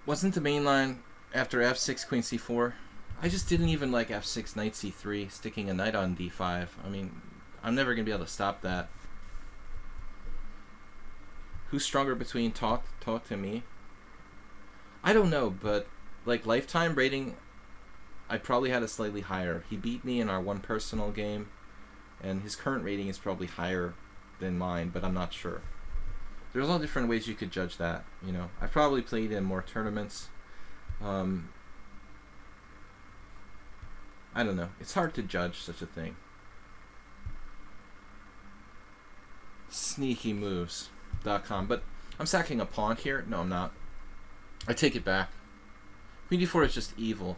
Wasn't the main line after f6, queen c4? I just didn't even like f6, knight c3, sticking a knight on d5. I mean, I'm never going to be able to stop that. Who's stronger between Talk and me? I don't know, but like lifetime rating, I probably had a slightly higher. He beat me in our one personal game, and his current rating is probably higher than mine, but I'm not sure. There's all different ways you could judge that, you know. I probably played in more tournaments. I don't know. It's hard to judge such a thing. Sneakymoves.com. But I'm sacking a pawn here. No, I'm not. I take it back. Queen d4 is just evil.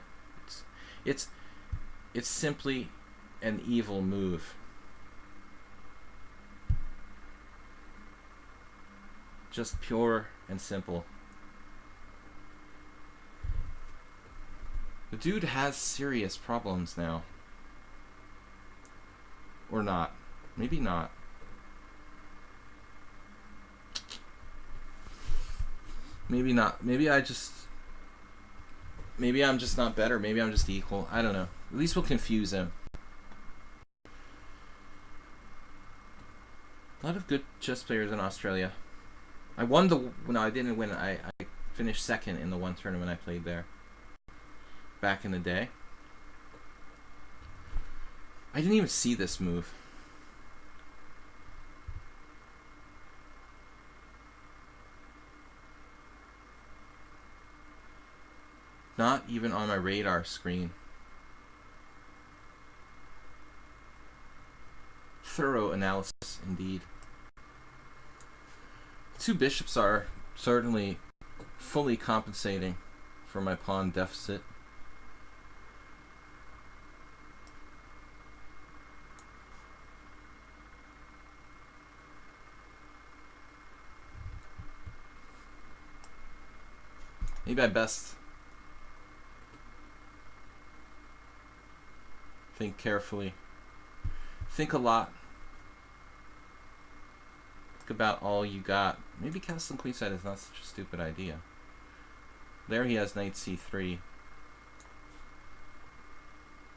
It's simply an evil move. Just pure and simple. The dude has serious problems now. Or not. Maybe not. Maybe not. Maybe I'm just not better. Maybe I'm just equal. I don't know. At least we'll confuse him. A lot of good chess players in Australia. I won the... No, I didn't win. I finished second in the one tournament I played there. Back in the day. I didn't even see this move. Not even on my radar screen. Thorough analysis, indeed. Two bishops are certainly fully compensating for my pawn deficit. Maybe I best think carefully. Think a lot. Think about all you got. Maybe castle queenside is not such a stupid idea. There he has knight c3.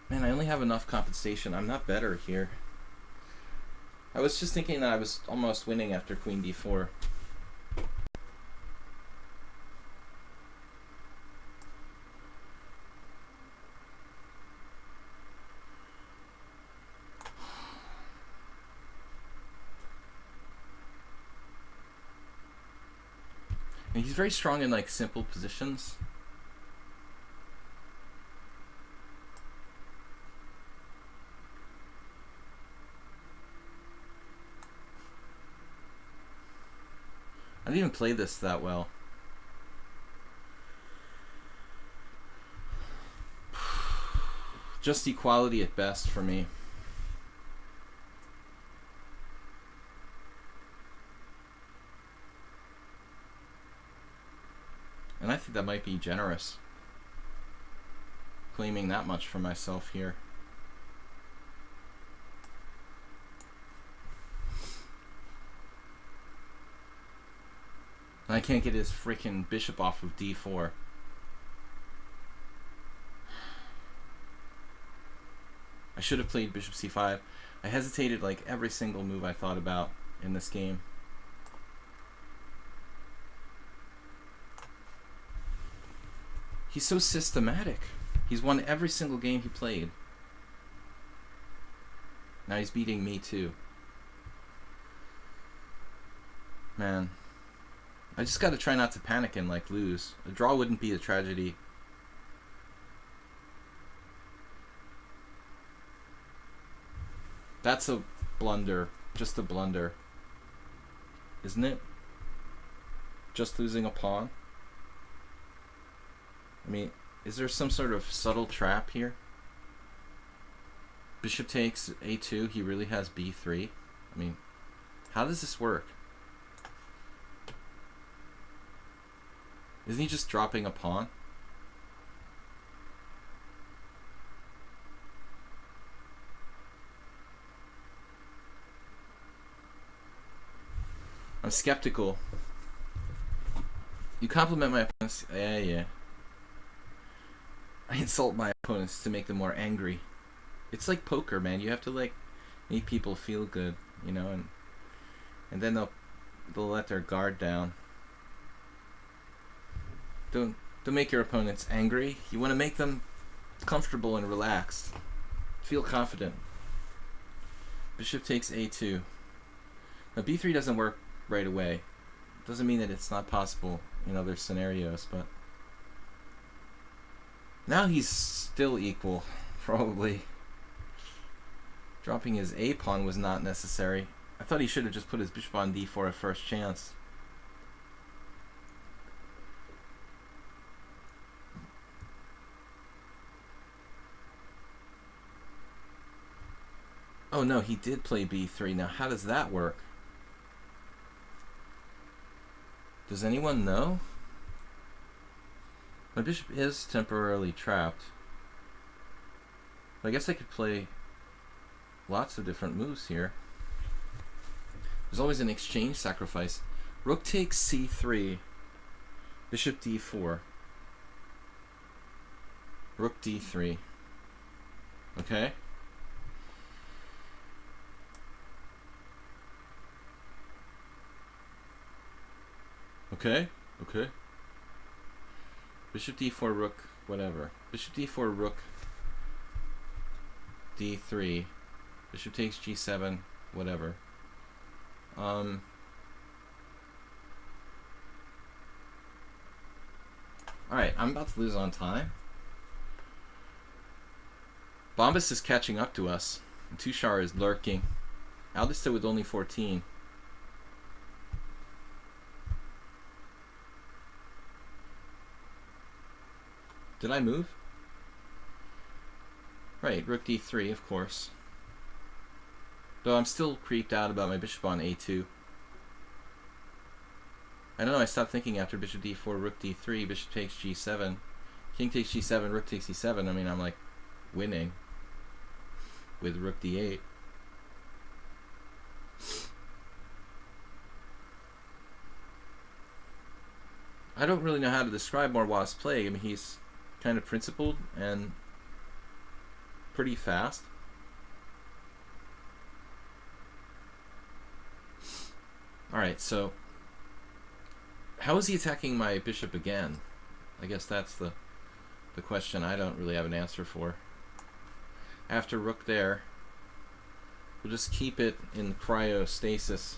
Man, I only have enough compensation. I'm not better here. I was just thinking that I was almost winning after queen d4. And he's very strong in like simple positions. I didn't even play this that well. Just equality at best for me. And I think that might be generous, claiming that much for myself here. And I can't get his freaking bishop off of d4. I should have played bishop c5. I hesitated like every single move I thought about in this game. He's so systematic. He's won every single game he played. Now he's beating me too. Man. I just gotta try not to panic and like lose. A draw wouldn't be a tragedy. That's a blunder. Just a blunder. Isn't it? Just losing a pawn? I mean, is there some sort of subtle trap here? Bishop takes a2. He really has b3. I mean, how does this work? Isn't he just dropping a pawn? I'm skeptical. You compliment my opponents. Yeah. I insult my opponents to make them more angry. It's like poker, man. You have to like make people feel good, you know, and then they'll let their guard down. Don't make your opponents angry. You want to make them comfortable and relaxed. Feel confident. Bishop takes a2. Now b3 doesn't work right away. Doesn't mean that it's not possible in other scenarios, but now he's still equal, probably. Dropping his a pawn was not necessary. I thought he should have just put his bishop on d4 at first chance. Oh no, he did play b3. Now how does that work? Does anyone know? My bishop is temporarily trapped. But I guess I could play lots of different moves here. There's always an exchange sacrifice. Rook takes c3. Bishop d4. Rook d3. Okay? Okay. Bishop d4, rook, whatever. Bishop d4, rook d3. Bishop takes g7, whatever. Alright, I'm about to lose on time. Bombas is catching up to us. And Tushar is lurking. Aldista with only 14. Did I move? Right, rook d3, of course. Though I'm still creeped out about my bishop on a2. I don't know, I stopped thinking after bishop d4, rook d3, bishop takes g7. King takes g7, rook takes e7. I mean, I'm like winning with rook d8. I don't really know how to describe Marwah's play. I mean, he's kind of principled and pretty fast. Alright, so how is he attacking my bishop again? I guess that's the question I don't really have an answer for. After rook there, we'll just keep it in cryostasis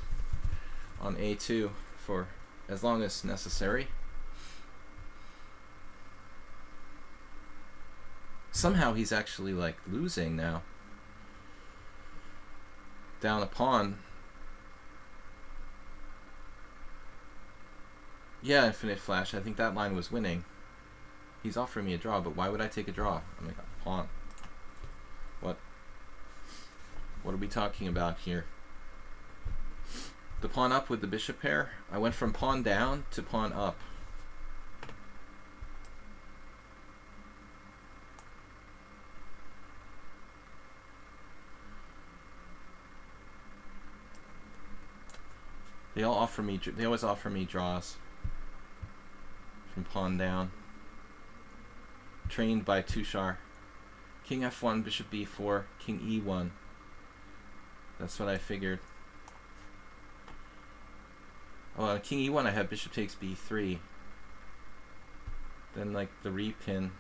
on a2 for as long as necessary. Somehow he's actually like losing now. Down a pawn. Yeah, infinite flash. I think that line was winning. He's offering me a draw, but why would I take a draw? I'm like a pawn. What are we talking about here? The pawn up with the bishop pair. I went from pawn down to pawn up. They always offer me draws from pawn down. Trained by Tushar. King f1, bishop b4, king e1. That's what I figured. Oh, on king e1 I have bishop takes b3. Then like the repin.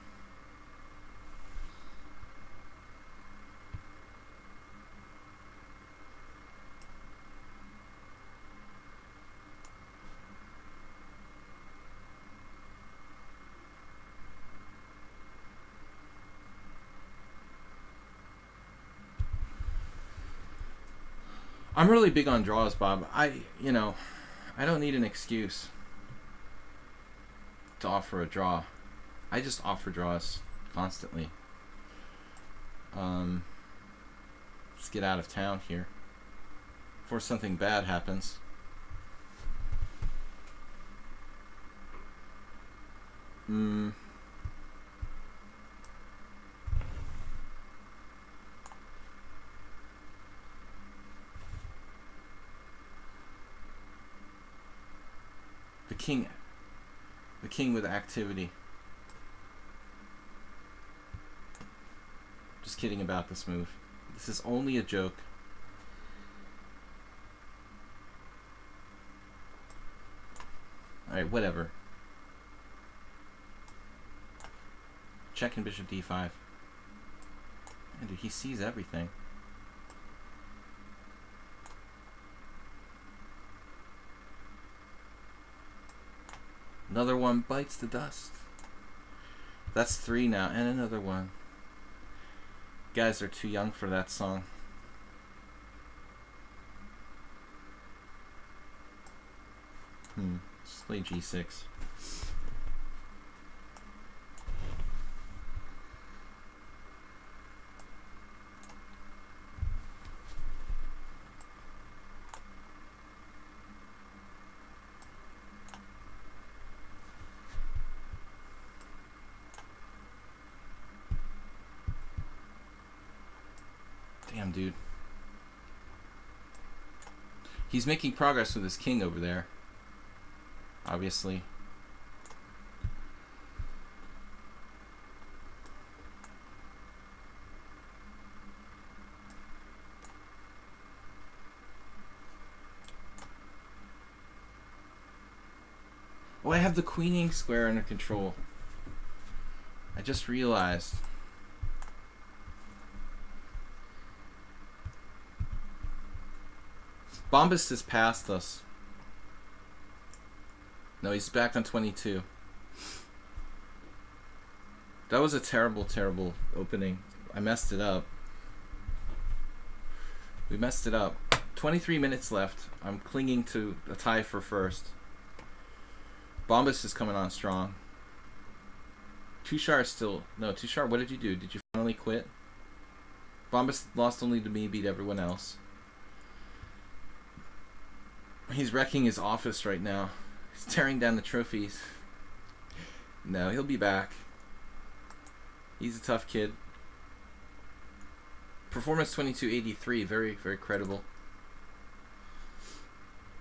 I'm really big on draws, Bob. I don't need an excuse to offer a draw. I just offer draws constantly. Let's get out of town here before something bad happens. king with activity. Just kidding about this move. This is only a joke. Alright, whatever. Checking bishop d5. Man, dude, he sees everything. Another one bites the dust. That's 3 now, and another one. You guys are too young for that song. Let's play g6. Damn, dude. He's making progress with his king over there. Obviously. Oh, I have the queening square under control. I just realized. Bombas has passed us. No, he's back on 22. That was a terrible, terrible opening. I messed it up. We messed it up. 23 minutes left. I'm clinging to a tie for first. Bombas is coming on strong. Tushar is still... No, Tushar, what did you do? Did you finally quit? Bombas lost only to me, beat everyone else. He's wrecking his office right now. He's tearing down the trophies. No, he'll be back. He's a tough kid. Performance 2283, very, very credible.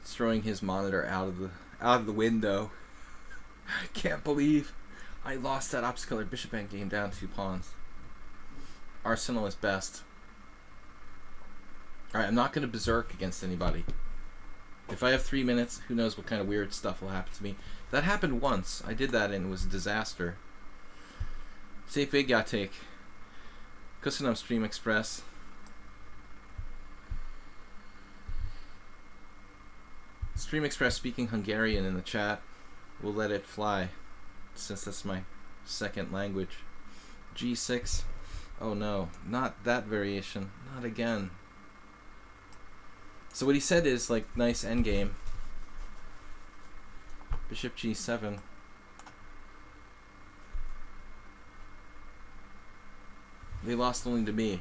He's throwing his monitor out of the window. I can't believe I lost that ops-colored bishop endgame down 2 pawns. Arsenal is best. Alright, I'm not going to berserk against anybody. If I have 3 minutes, who knows what kind of weird stuff will happen to me. That happened once. I did that and it was a disaster. Safe Végjáték. Köszönöm Stream Express. Stream Express speaking Hungarian in the chat. We'll let it fly, since that's my second language. G6. Oh no, not that variation. Not again. So what he said is like nice endgame. Bishop G7. They lost only to me.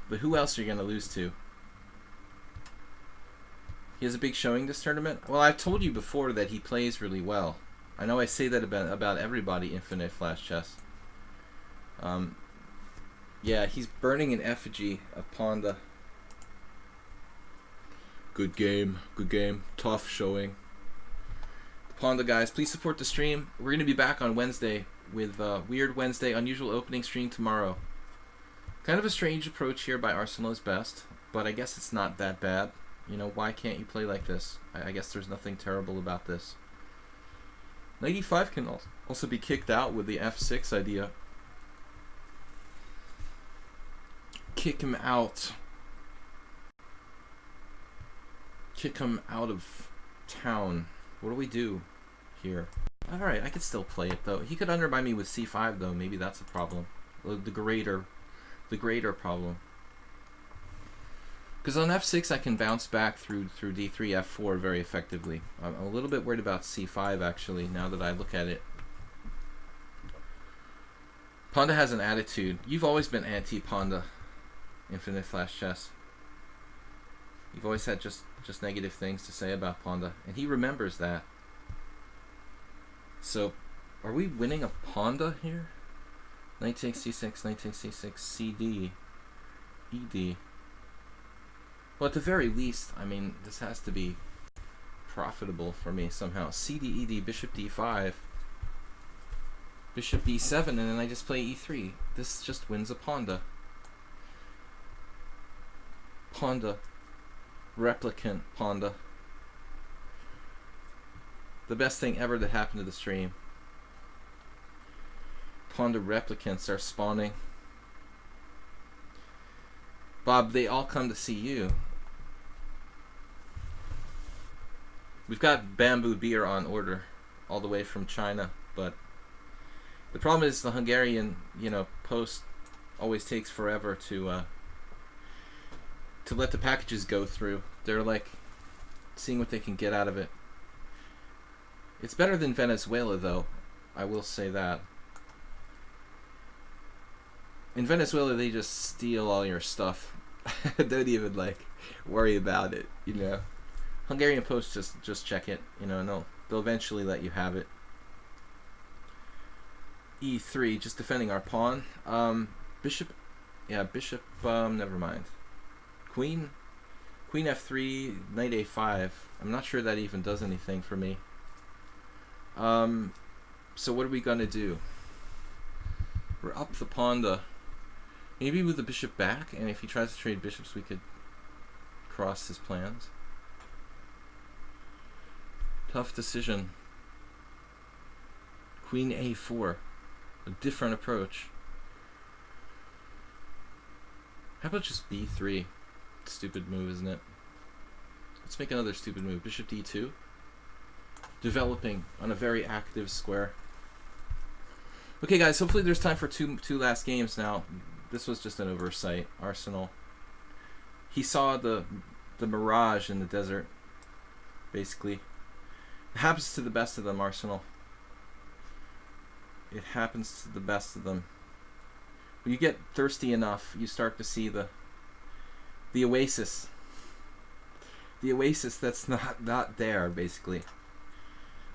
But who else are you going to lose to? He has a big showing this tournament? Well, I've told you before that he plays really well. I know I say that about everybody, Infinite Flash Chess. Yeah, he's burning an effigy of Pawnda. Good game, good game. Tough showing. Pawnda guys, please support the stream. We're going to be back on Wednesday with Weird Wednesday, unusual opening stream tomorrow. Kind of a strange approach here by Arsenal is best, but I guess it's not that bad. You know, why can't you play like this? I guess there's nothing terrible about this. 95 can also be kicked out with the F6 idea. Kick him out. Kick him out of town. What do we do here? Alright, I could still play it though. He could undermine me with C5 though. Maybe that's a problem. The greater problem. Because on F6 I can bounce back through D3, F4 very effectively. I'm a little bit worried about C5 actually, now that I look at it. Pawnda has an attitude. You've always been anti-Pawnda, Infinite Flash Chess. You've always had just negative things to say about Pawnda, and he remembers that. So, are we winning a Pawnda here? Knight takes C6, knight takes C6, CD, ED. Well, at the very least, I mean, this has to be profitable for me somehow. C, D, E, D, bishop D5. Bishop D7, and then I just play E3. This just wins a Pawnda. Pawnda. Replicant Pawnda. The best thing ever that happened to the stream. Pawnda replicants are spawning. Bob, they all come to see you. We've got bamboo beer on order all the way from China, but the problem is the Hungarian, post always takes forever to let the packages go through. They're like seeing what they can get out of it. It's better than Venezuela, though. I will say that. In Venezuela, they just steal all your stuff. Don't even worry about it, Hungarian post just check it, and they'll eventually let you have it. E3, just defending our pawn. Bishop, never mind. Queen F3, knight A5. I'm not sure that even does anything for me. So what are we gonna do? We're up the Pawnda. Maybe with the bishop back, and if he tries to trade bishops, we could cross his plans. Tough decision. Queen A4. A different approach. How about just B3? Stupid move, isn't it? Let's make another stupid move. Bishop D2. Developing on a very active square. Okay, guys, hopefully there's time for two last games now. This was just an oversight. Arsenal. He saw the mirage in the desert, basically. It happens to the best of them, Arsenal. It happens to the best of them. When you get thirsty enough, you start to see the oasis. The oasis that's not there, basically.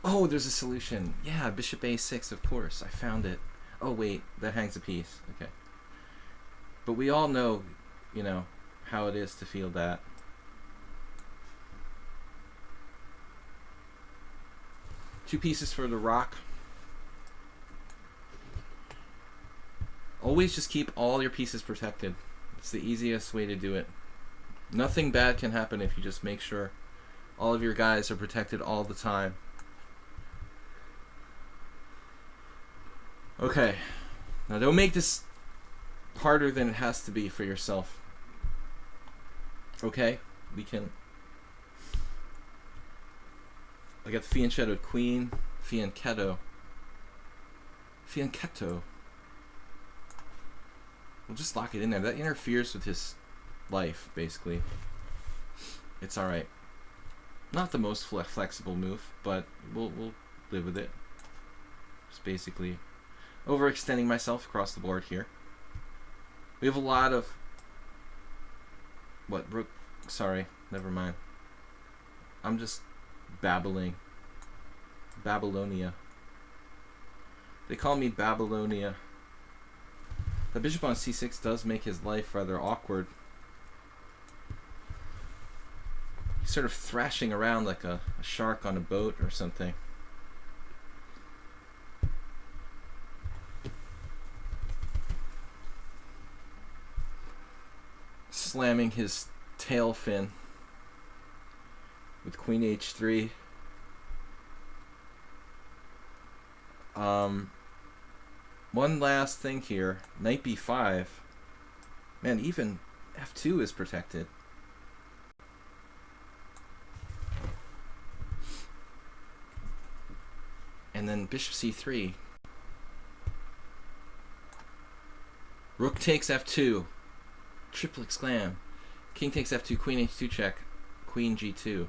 Oh, there's a solution. Yeah, bishop A6, of course. I found it. Oh, wait, that hangs a piece. Okay. But we all know, how it is to feel that. Two pieces for the rock. Always just keep all your pieces protected. It's the easiest way to do it. Nothing bad can happen if you just make sure all of your guys are protected all the time. Okay. Now don't make this harder than it has to be for yourself. Okay? We can... I got the fianchettoed queen. Fianchetto. Fianchetto. We'll just lock it in there. That interferes with his life, basically. It's alright. Not the most flexible move, but we'll live with it. Just basically overextending myself across the board here. We have a lot of... What? Rook? Sorry, never mind. I'm just babbling. Babylonia. They call me Babylonia. The bishop on c6 does make his life rather awkward. He's sort of thrashing around like a shark on a boat or something. Slamming his tail fin with queen h3. One last thing here. Knight b5. Man, even f2 is protected. And then bishop c3. Rook takes f2. Triple exclam. King takes f2, queen h2 check, queen g2.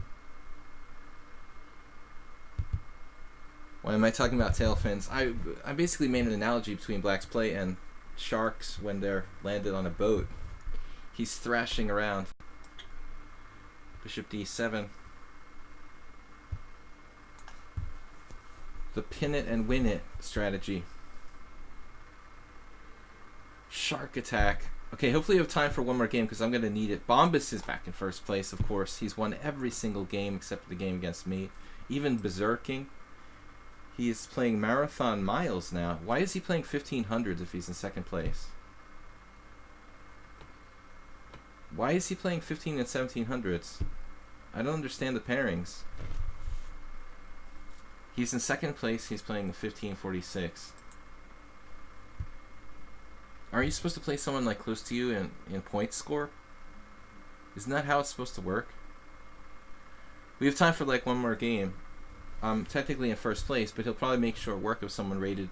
Why am I talking about tail fins? I basically made an analogy between black's play and sharks when they're landed on a boat. He's thrashing around. Bishop d7. The pin it and win it strategy. Shark attack. Okay, hopefully you have time for one more game because I'm going to need it. Bombas is back in first place, of course. He's won every single game except for the game against me. Even berserking. He is playing Marathon Miles now. Why is he playing 1500s if he's in second place? Why is he playing 15 and 1700s? I don't understand the pairings. He's in second place. He's playing the 1546. Aren't you supposed to play someone like close to you in point score? Isn't that how it's supposed to work? We have time for like one more game. I'm technically in first place, but he'll probably make short work of someone rated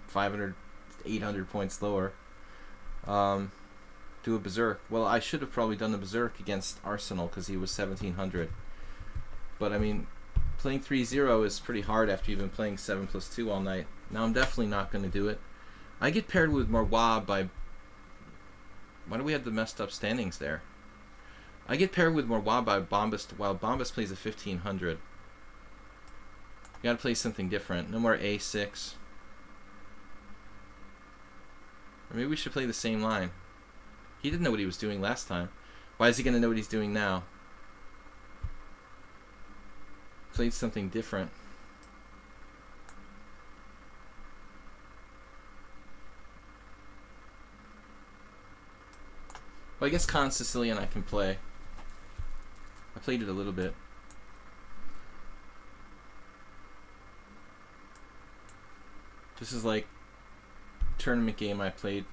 500, 800 points lower. Do a berserk. Well, I should have probably done the berserk against Arsenal because he was 1700. But I mean, playing 3-0 is pretty hard after you've been playing 7+2 all night. Now I'm definitely not going to do it. I get paired with Marwa by... Why do we have the messed up standings there? I get paired with Marwa by Bombas while Bombas plays a 1500. You gotta play something different. No more A6. Or maybe we should play the same line. He didn't know what he was doing last time. Why is he gonna know what he's doing now? Played something different. Well, I guess Con Sicilian I can play. I played it a little bit. This is like a tournament game I played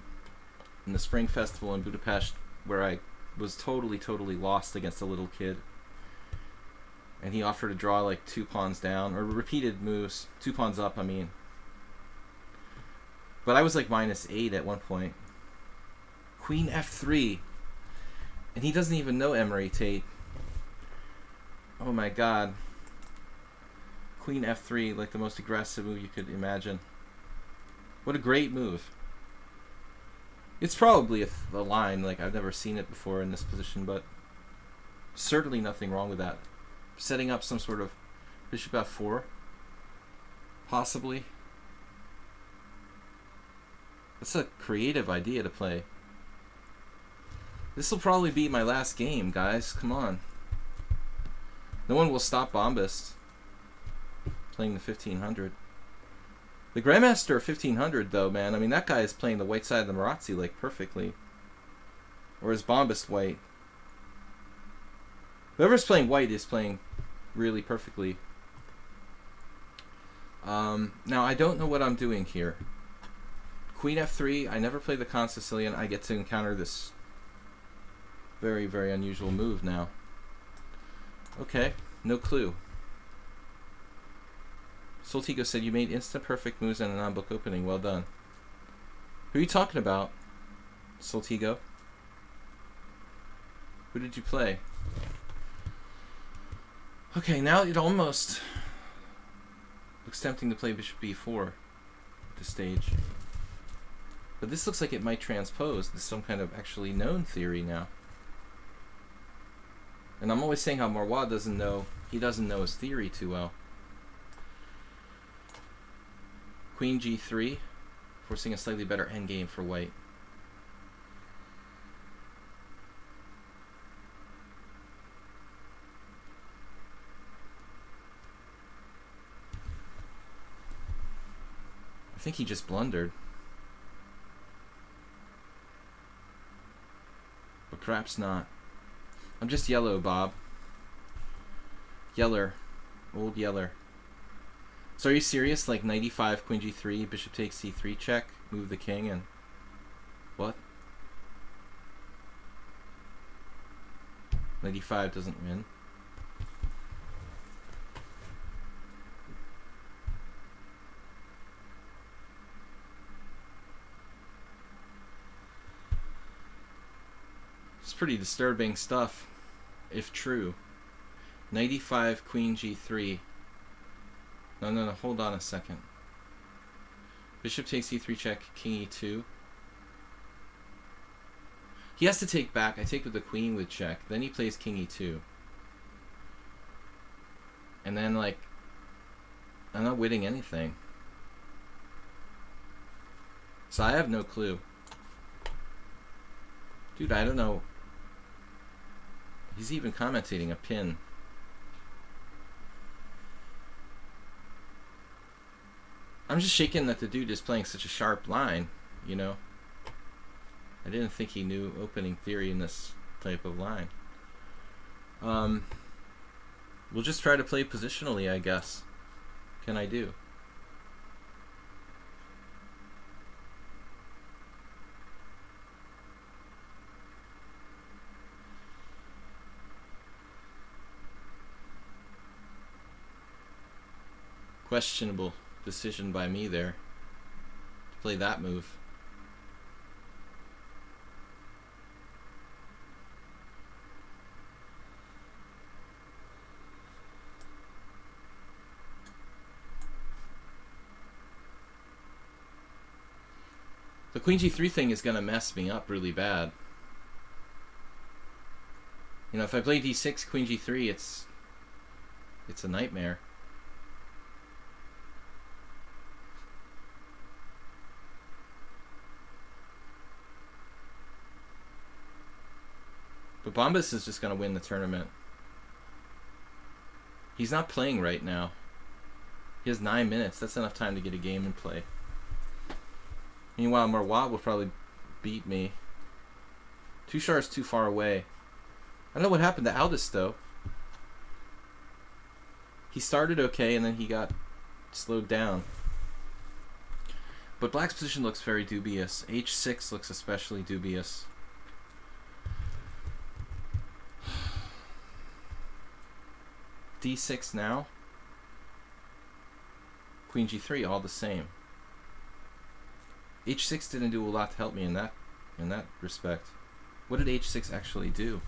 in the Spring Festival in Budapest where I was totally lost against a little kid. And he offered to draw like 2 pawns down, or repeated moves. 2 pawns up, I mean. But I was like -8 at one point. Queen F3. And he doesn't even know Emery Tate. Oh my god. Queen F3, like the most aggressive move you could imagine. What a great move. It's probably a line, like I've never seen it before in this position, but certainly nothing wrong with that. Setting up some sort of bishop F4. Possibly. That's a creative idea to play. This will probably be my last game, guys. Come on. No one will stop Bombas playing the 1500. The Grandmaster of 1500, though, man. I mean, that guy is playing the white side of the Marazzi, like, perfectly. Or is Bombas white? Whoever's playing white is playing really perfectly. Now, I don't know what I'm doing here. Queen F3, I never play the Con Sicilian. I get to encounter this very, very unusual move now. Okay, no clue. Soltigo said you made instant perfect moves in a non-book opening. Well done. Who are you talking about, Soltigo? Who did you play? Okay, now it almost looks tempting to play bishop b4 at this stage. But this looks like it might transpose to some kind of actually known theory now. And I'm always saying how Marwa doesn't know, he doesn't know his theory too well. Queen g3, forcing a slightly better endgame for white. I think he just blundered. But perhaps not. I'm just yellow, Bob. Yeller. Old Yeller. So are you serious? Like 95, Queen g3, bishop takes c3 check, move the king, and... What? 95 doesn't win. It's pretty disturbing stuff, if true. 95, Queen g3. No, hold on a second. Bishop takes e3 check, king e2. He has to take back. I take with the queen with check. Then he plays king e2. And then, like, I'm not winning anything. So I have no clue. Dude, I don't know. He's even commentating a pin. I'm just shaken that the dude is playing such a sharp line, you know? I didn't think he knew opening theory in this type of line. We'll just try to play positionally, I guess. Can I do? Questionable decision by me there to play that move. The Queen G3 thing is gonna mess me up really bad. You know, if I play D6, Queen G3, it's a nightmare. But Bombas is just going to win the tournament. He's not playing right now. He has 9 minutes. That's enough time to get a game and play. Meanwhile, Marwat will probably beat me. Tushar is too far away. I don't know what happened to Aldous, though. He started okay, and then he got slowed down. But Black's position looks very dubious. H6 looks especially dubious. D6 now. Queen G3, all the same. H6 didn't do a lot to help me in that respect. What did H6 actually do?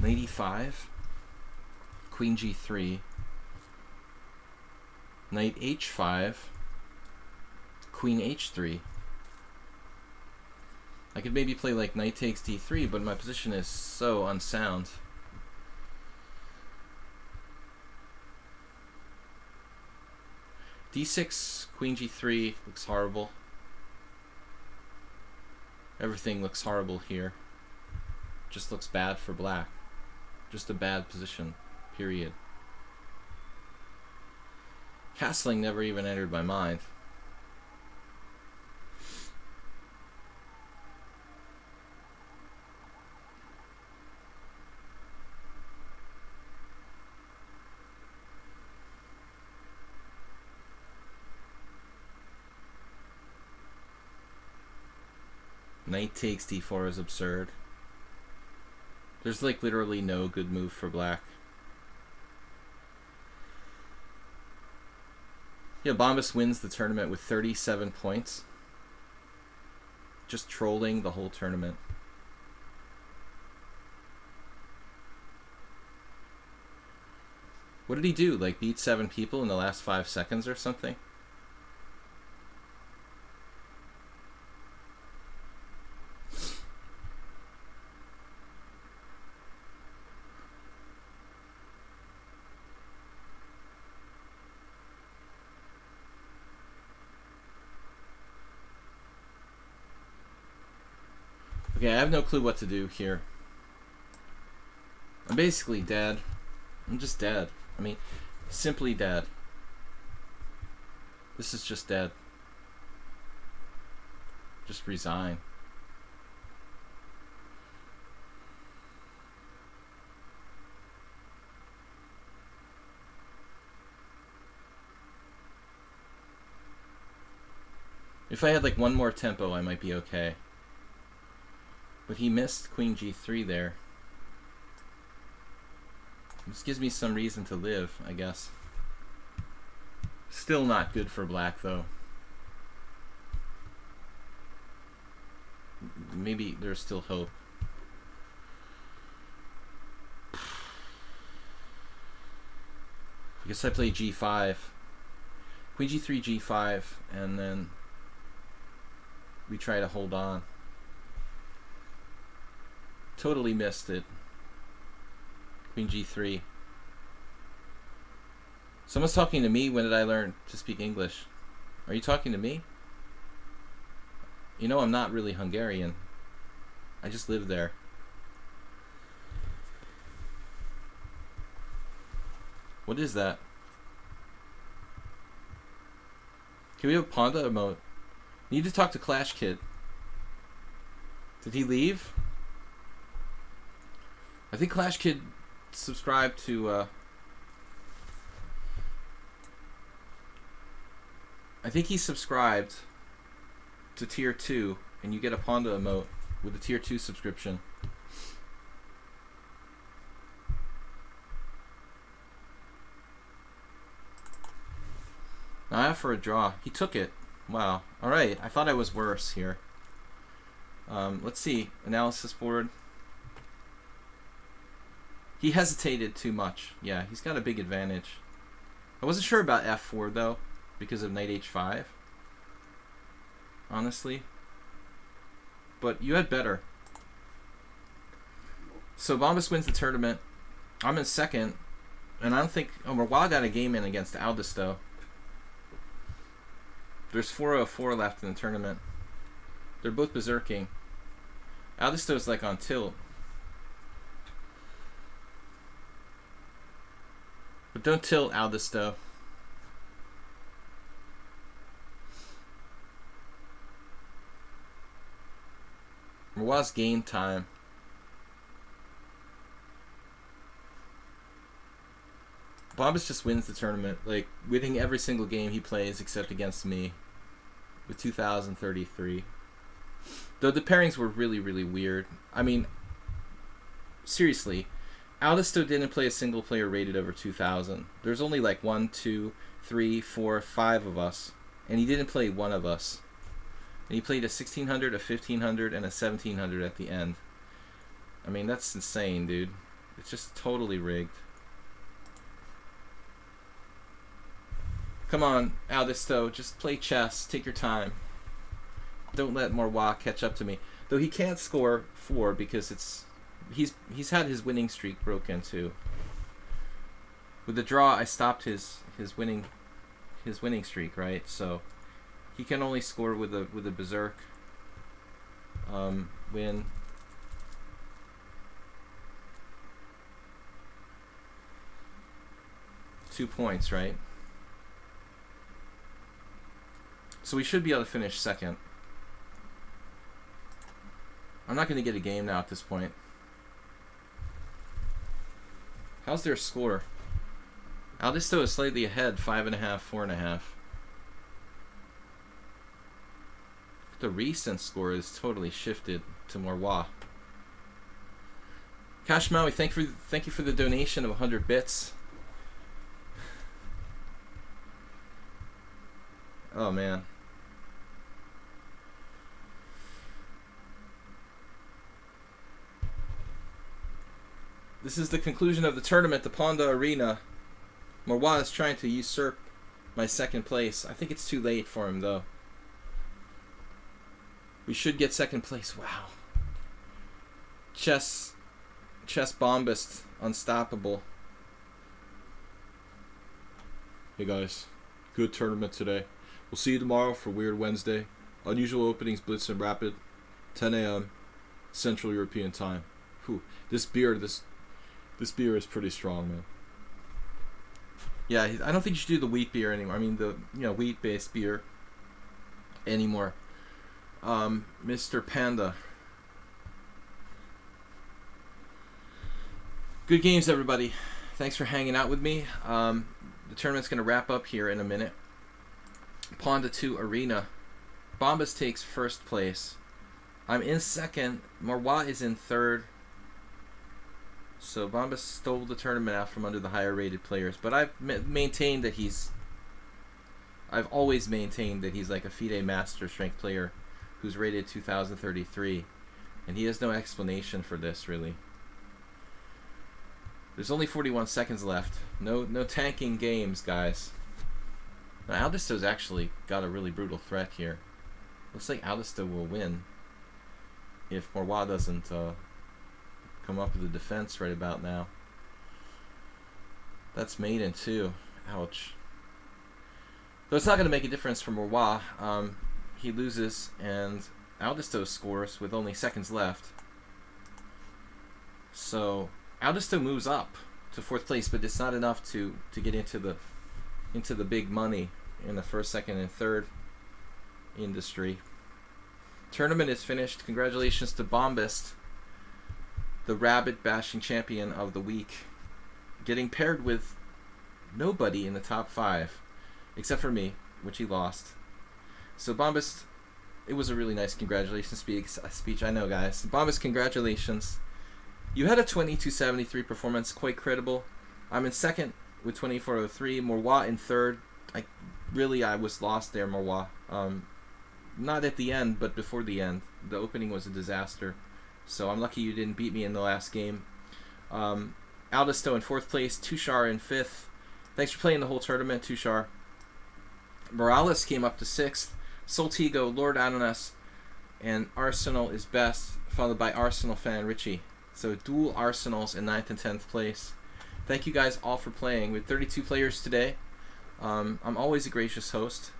Knight E5, Queen G3, Knight H5, Queen H3. I could maybe play like Knight takes D3, but my position is so unsound. D6, Queen G3 looks horrible. Everything looks horrible here. Just looks bad for Black. Just a bad position, period. Castling never even entered my mind. Knight takes D4 is absurd. There's like literally no good move for Black. Yeah, Bombas wins the tournament with 37 points. Just trolling the whole tournament. What did he do? Like beat 7 people in the last 5 seconds or something? Okay, I have no clue what to do here. I'm basically dead. I'm just dead. I mean, simply dead. This is just dead. Just resign. If I had like one more tempo, I might be okay. But he missed Queen G3 there. This gives me some reason to live, I guess. Still not good for Black, though. Maybe there's still hope. I guess I play G5. Queen G3, G5, and then we try to hold on. Totally missed it. Queen G3. Someone's talking to me. When did I learn to speak English? Are you talking to me? You know I'm not really Hungarian. I just live there. What is that? Can we have a Pawnda emote? Need to talk to Clash Kid. Did he leave? I think Clash Kid subscribed to I think he subscribed to tier 2 and you get a Pawnda emote with a tier 2 subscription. I have for a draw. He took it. Wow. Alright. I thought I was worse here. Let's see. Analysis board. He hesitated too much. Yeah, he's got a big advantage. I wasn't sure about f4 though, because of knight h5. Honestly. But you had better. So Bombas wins the tournament. I'm in second. And I don't think... Oh, Marwa got a game in against Aldis though. There's 404 left in the tournament. They're both berserking. Aldisto's like on tilt. But don't tilt Aldisto. Marwa's game time. Bombas just wins the tournament, like winning every single game he plays except against me with 2033. Though the pairings were really, really weird. I mean, seriously, Aldisto didn't play a single player rated over 2000. There's only like 1, 2, 3, 4, 5 of us, and he didn't play one of us. And he played a 1600, a 1500, and a 1700 at the end. I mean, that's insane, dude. It's just totally rigged. Come on, Aldisto, just play chess. Take your time. Don't let Marwa catch up to me. Though he can't score 4 because it's he's had his winning streak broken too. With the draw, I stopped his winning streak, right? So he can only score with a berserk win. Two points, right? So we should be able to finish second. I'm not going to get a game now at this point. How's their score? Aldisto is slightly ahead, 5.5, 4.5. The recent score is totally shifted to Marwa. Cash Maui, thank you for the donation of 100 bits. Oh man. This is the conclusion of the tournament, the Pawnda Arena. Marwa is trying to usurp my second place. I think it's too late for him, though. We should get second place. Wow. Chess bombast. Unstoppable. Hey, guys. Good tournament today. We'll see you tomorrow for Weird Wednesday. Unusual openings, Blitz and Rapid. 10 a.m. Central European time. Whew. This beer is pretty strong, man. Yeah, I don't think you should do the wheat beer anymore. I mean, the wheat-based beer anymore. Mr. Panda. Good games, everybody. Thanks for hanging out with me. The tournament's going to wrap up here in a minute. Pawnda 2 Arena. Bombas takes first place. I'm in second. Marwa is in third. So Bombas stole the tournament out from under the higher rated players. But I've maintained that I've always maintained that he's like a FIDE Master Strength player who's rated 2033. And he has no explanation for this, really. There's only 41 seconds left. No tanking games, guys. Now, Aldisto's actually got a really brutal threat here. Looks like Aldisto will win if Marwa doesn't come up with a defense right about now. That's maiden too. Ouch. Though it's not going to make a difference for Morwa. He loses, and Aldisto scores with only seconds left. So Aldisto moves up to 4th place, but it's not enough to get into the big money in the 1st, 2nd, and 3rd industry. Tournament is finished. Congratulations to Bombast, the rabbit bashing champion of the week, getting paired with nobody in the top 5 except for me, which he lost. So Bombast, it was a really nice congratulations speech. I know, guys. Bombast, congratulations. You had a 2273 performance, quite credible. I'm in 2nd with 2403. Morwa in 3rd. I was lost there, Morwa. Not at the end, but before the end. The opening was a disaster. So I'm lucky you didn't beat me in the last game. Aldisto in 4th place. Tushar in 5th. Thanks for playing the whole tournament, Tushar. Morales came up to 6th. Soltigo, Lord Ananas, and Arsenal is best, followed by Arsenal fan Richie. So dual Arsenals in 9th and 10th place. Thank you guys all for playing. We had 32 players today. I'm always a gracious host.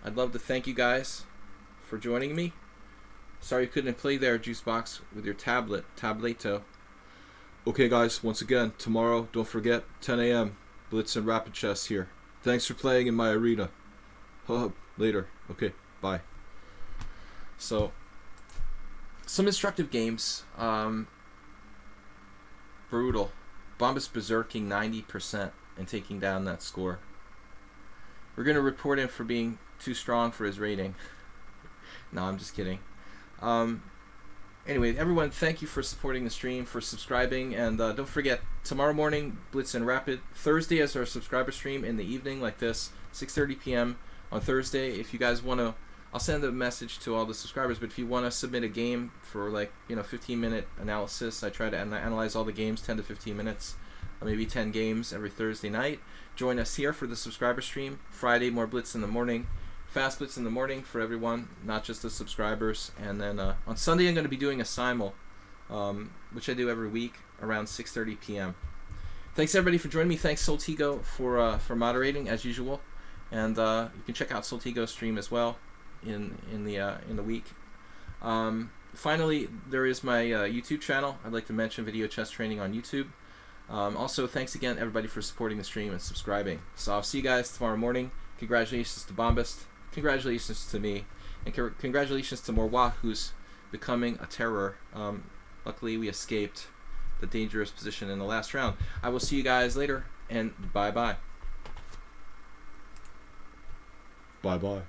I'd love to thank you guys for joining me. Sorry you couldn't play there, Juicebox, with your tableto. Okay, guys, once again, tomorrow, don't forget, 10 a.m., Blitz and Rapid Chess here. Thanks for playing in my arena. Later. Okay, bye. So, some instructive games. Brutal. Bombas berserking 90% and taking down that score. We're going to report him for being too strong for his rating. No, I'm just kidding. Anyway, everyone, thank you for supporting the stream, for subscribing, and don't forget, tomorrow morning, Blitz and Rapid. Thursday is our subscriber stream in the evening, like this, 6:30 p.m. on Thursday. If you guys want to, I'll send a message to all the subscribers, but if you want to submit a game for 15-minute analysis, I try to analyze all the games, 10 to 15 minutes, maybe 10 games every Thursday night. Join us here for the subscriber stream. Friday, more Blitz in the morning. Fast Blitz in the morning for everyone, not just the subscribers. And then on Sunday, I'm going to be doing a simul, which I do every week around 6:30 p.m. Thanks everybody for joining me. Thanks Soltigo for moderating as usual, and you can check out Soltigo's stream as well in the week. Finally, there is my YouTube channel. I'd like to mention Video Chess Training on YouTube. Also, thanks again everybody for supporting the stream and subscribing. So I'll see you guys tomorrow morning. Congratulations to Bombast. Congratulations to me, and congratulations to Morwa, who's becoming a terror. Luckily, we escaped the dangerous position in the last round. I will see you guys later, and bye-bye. Bye-bye.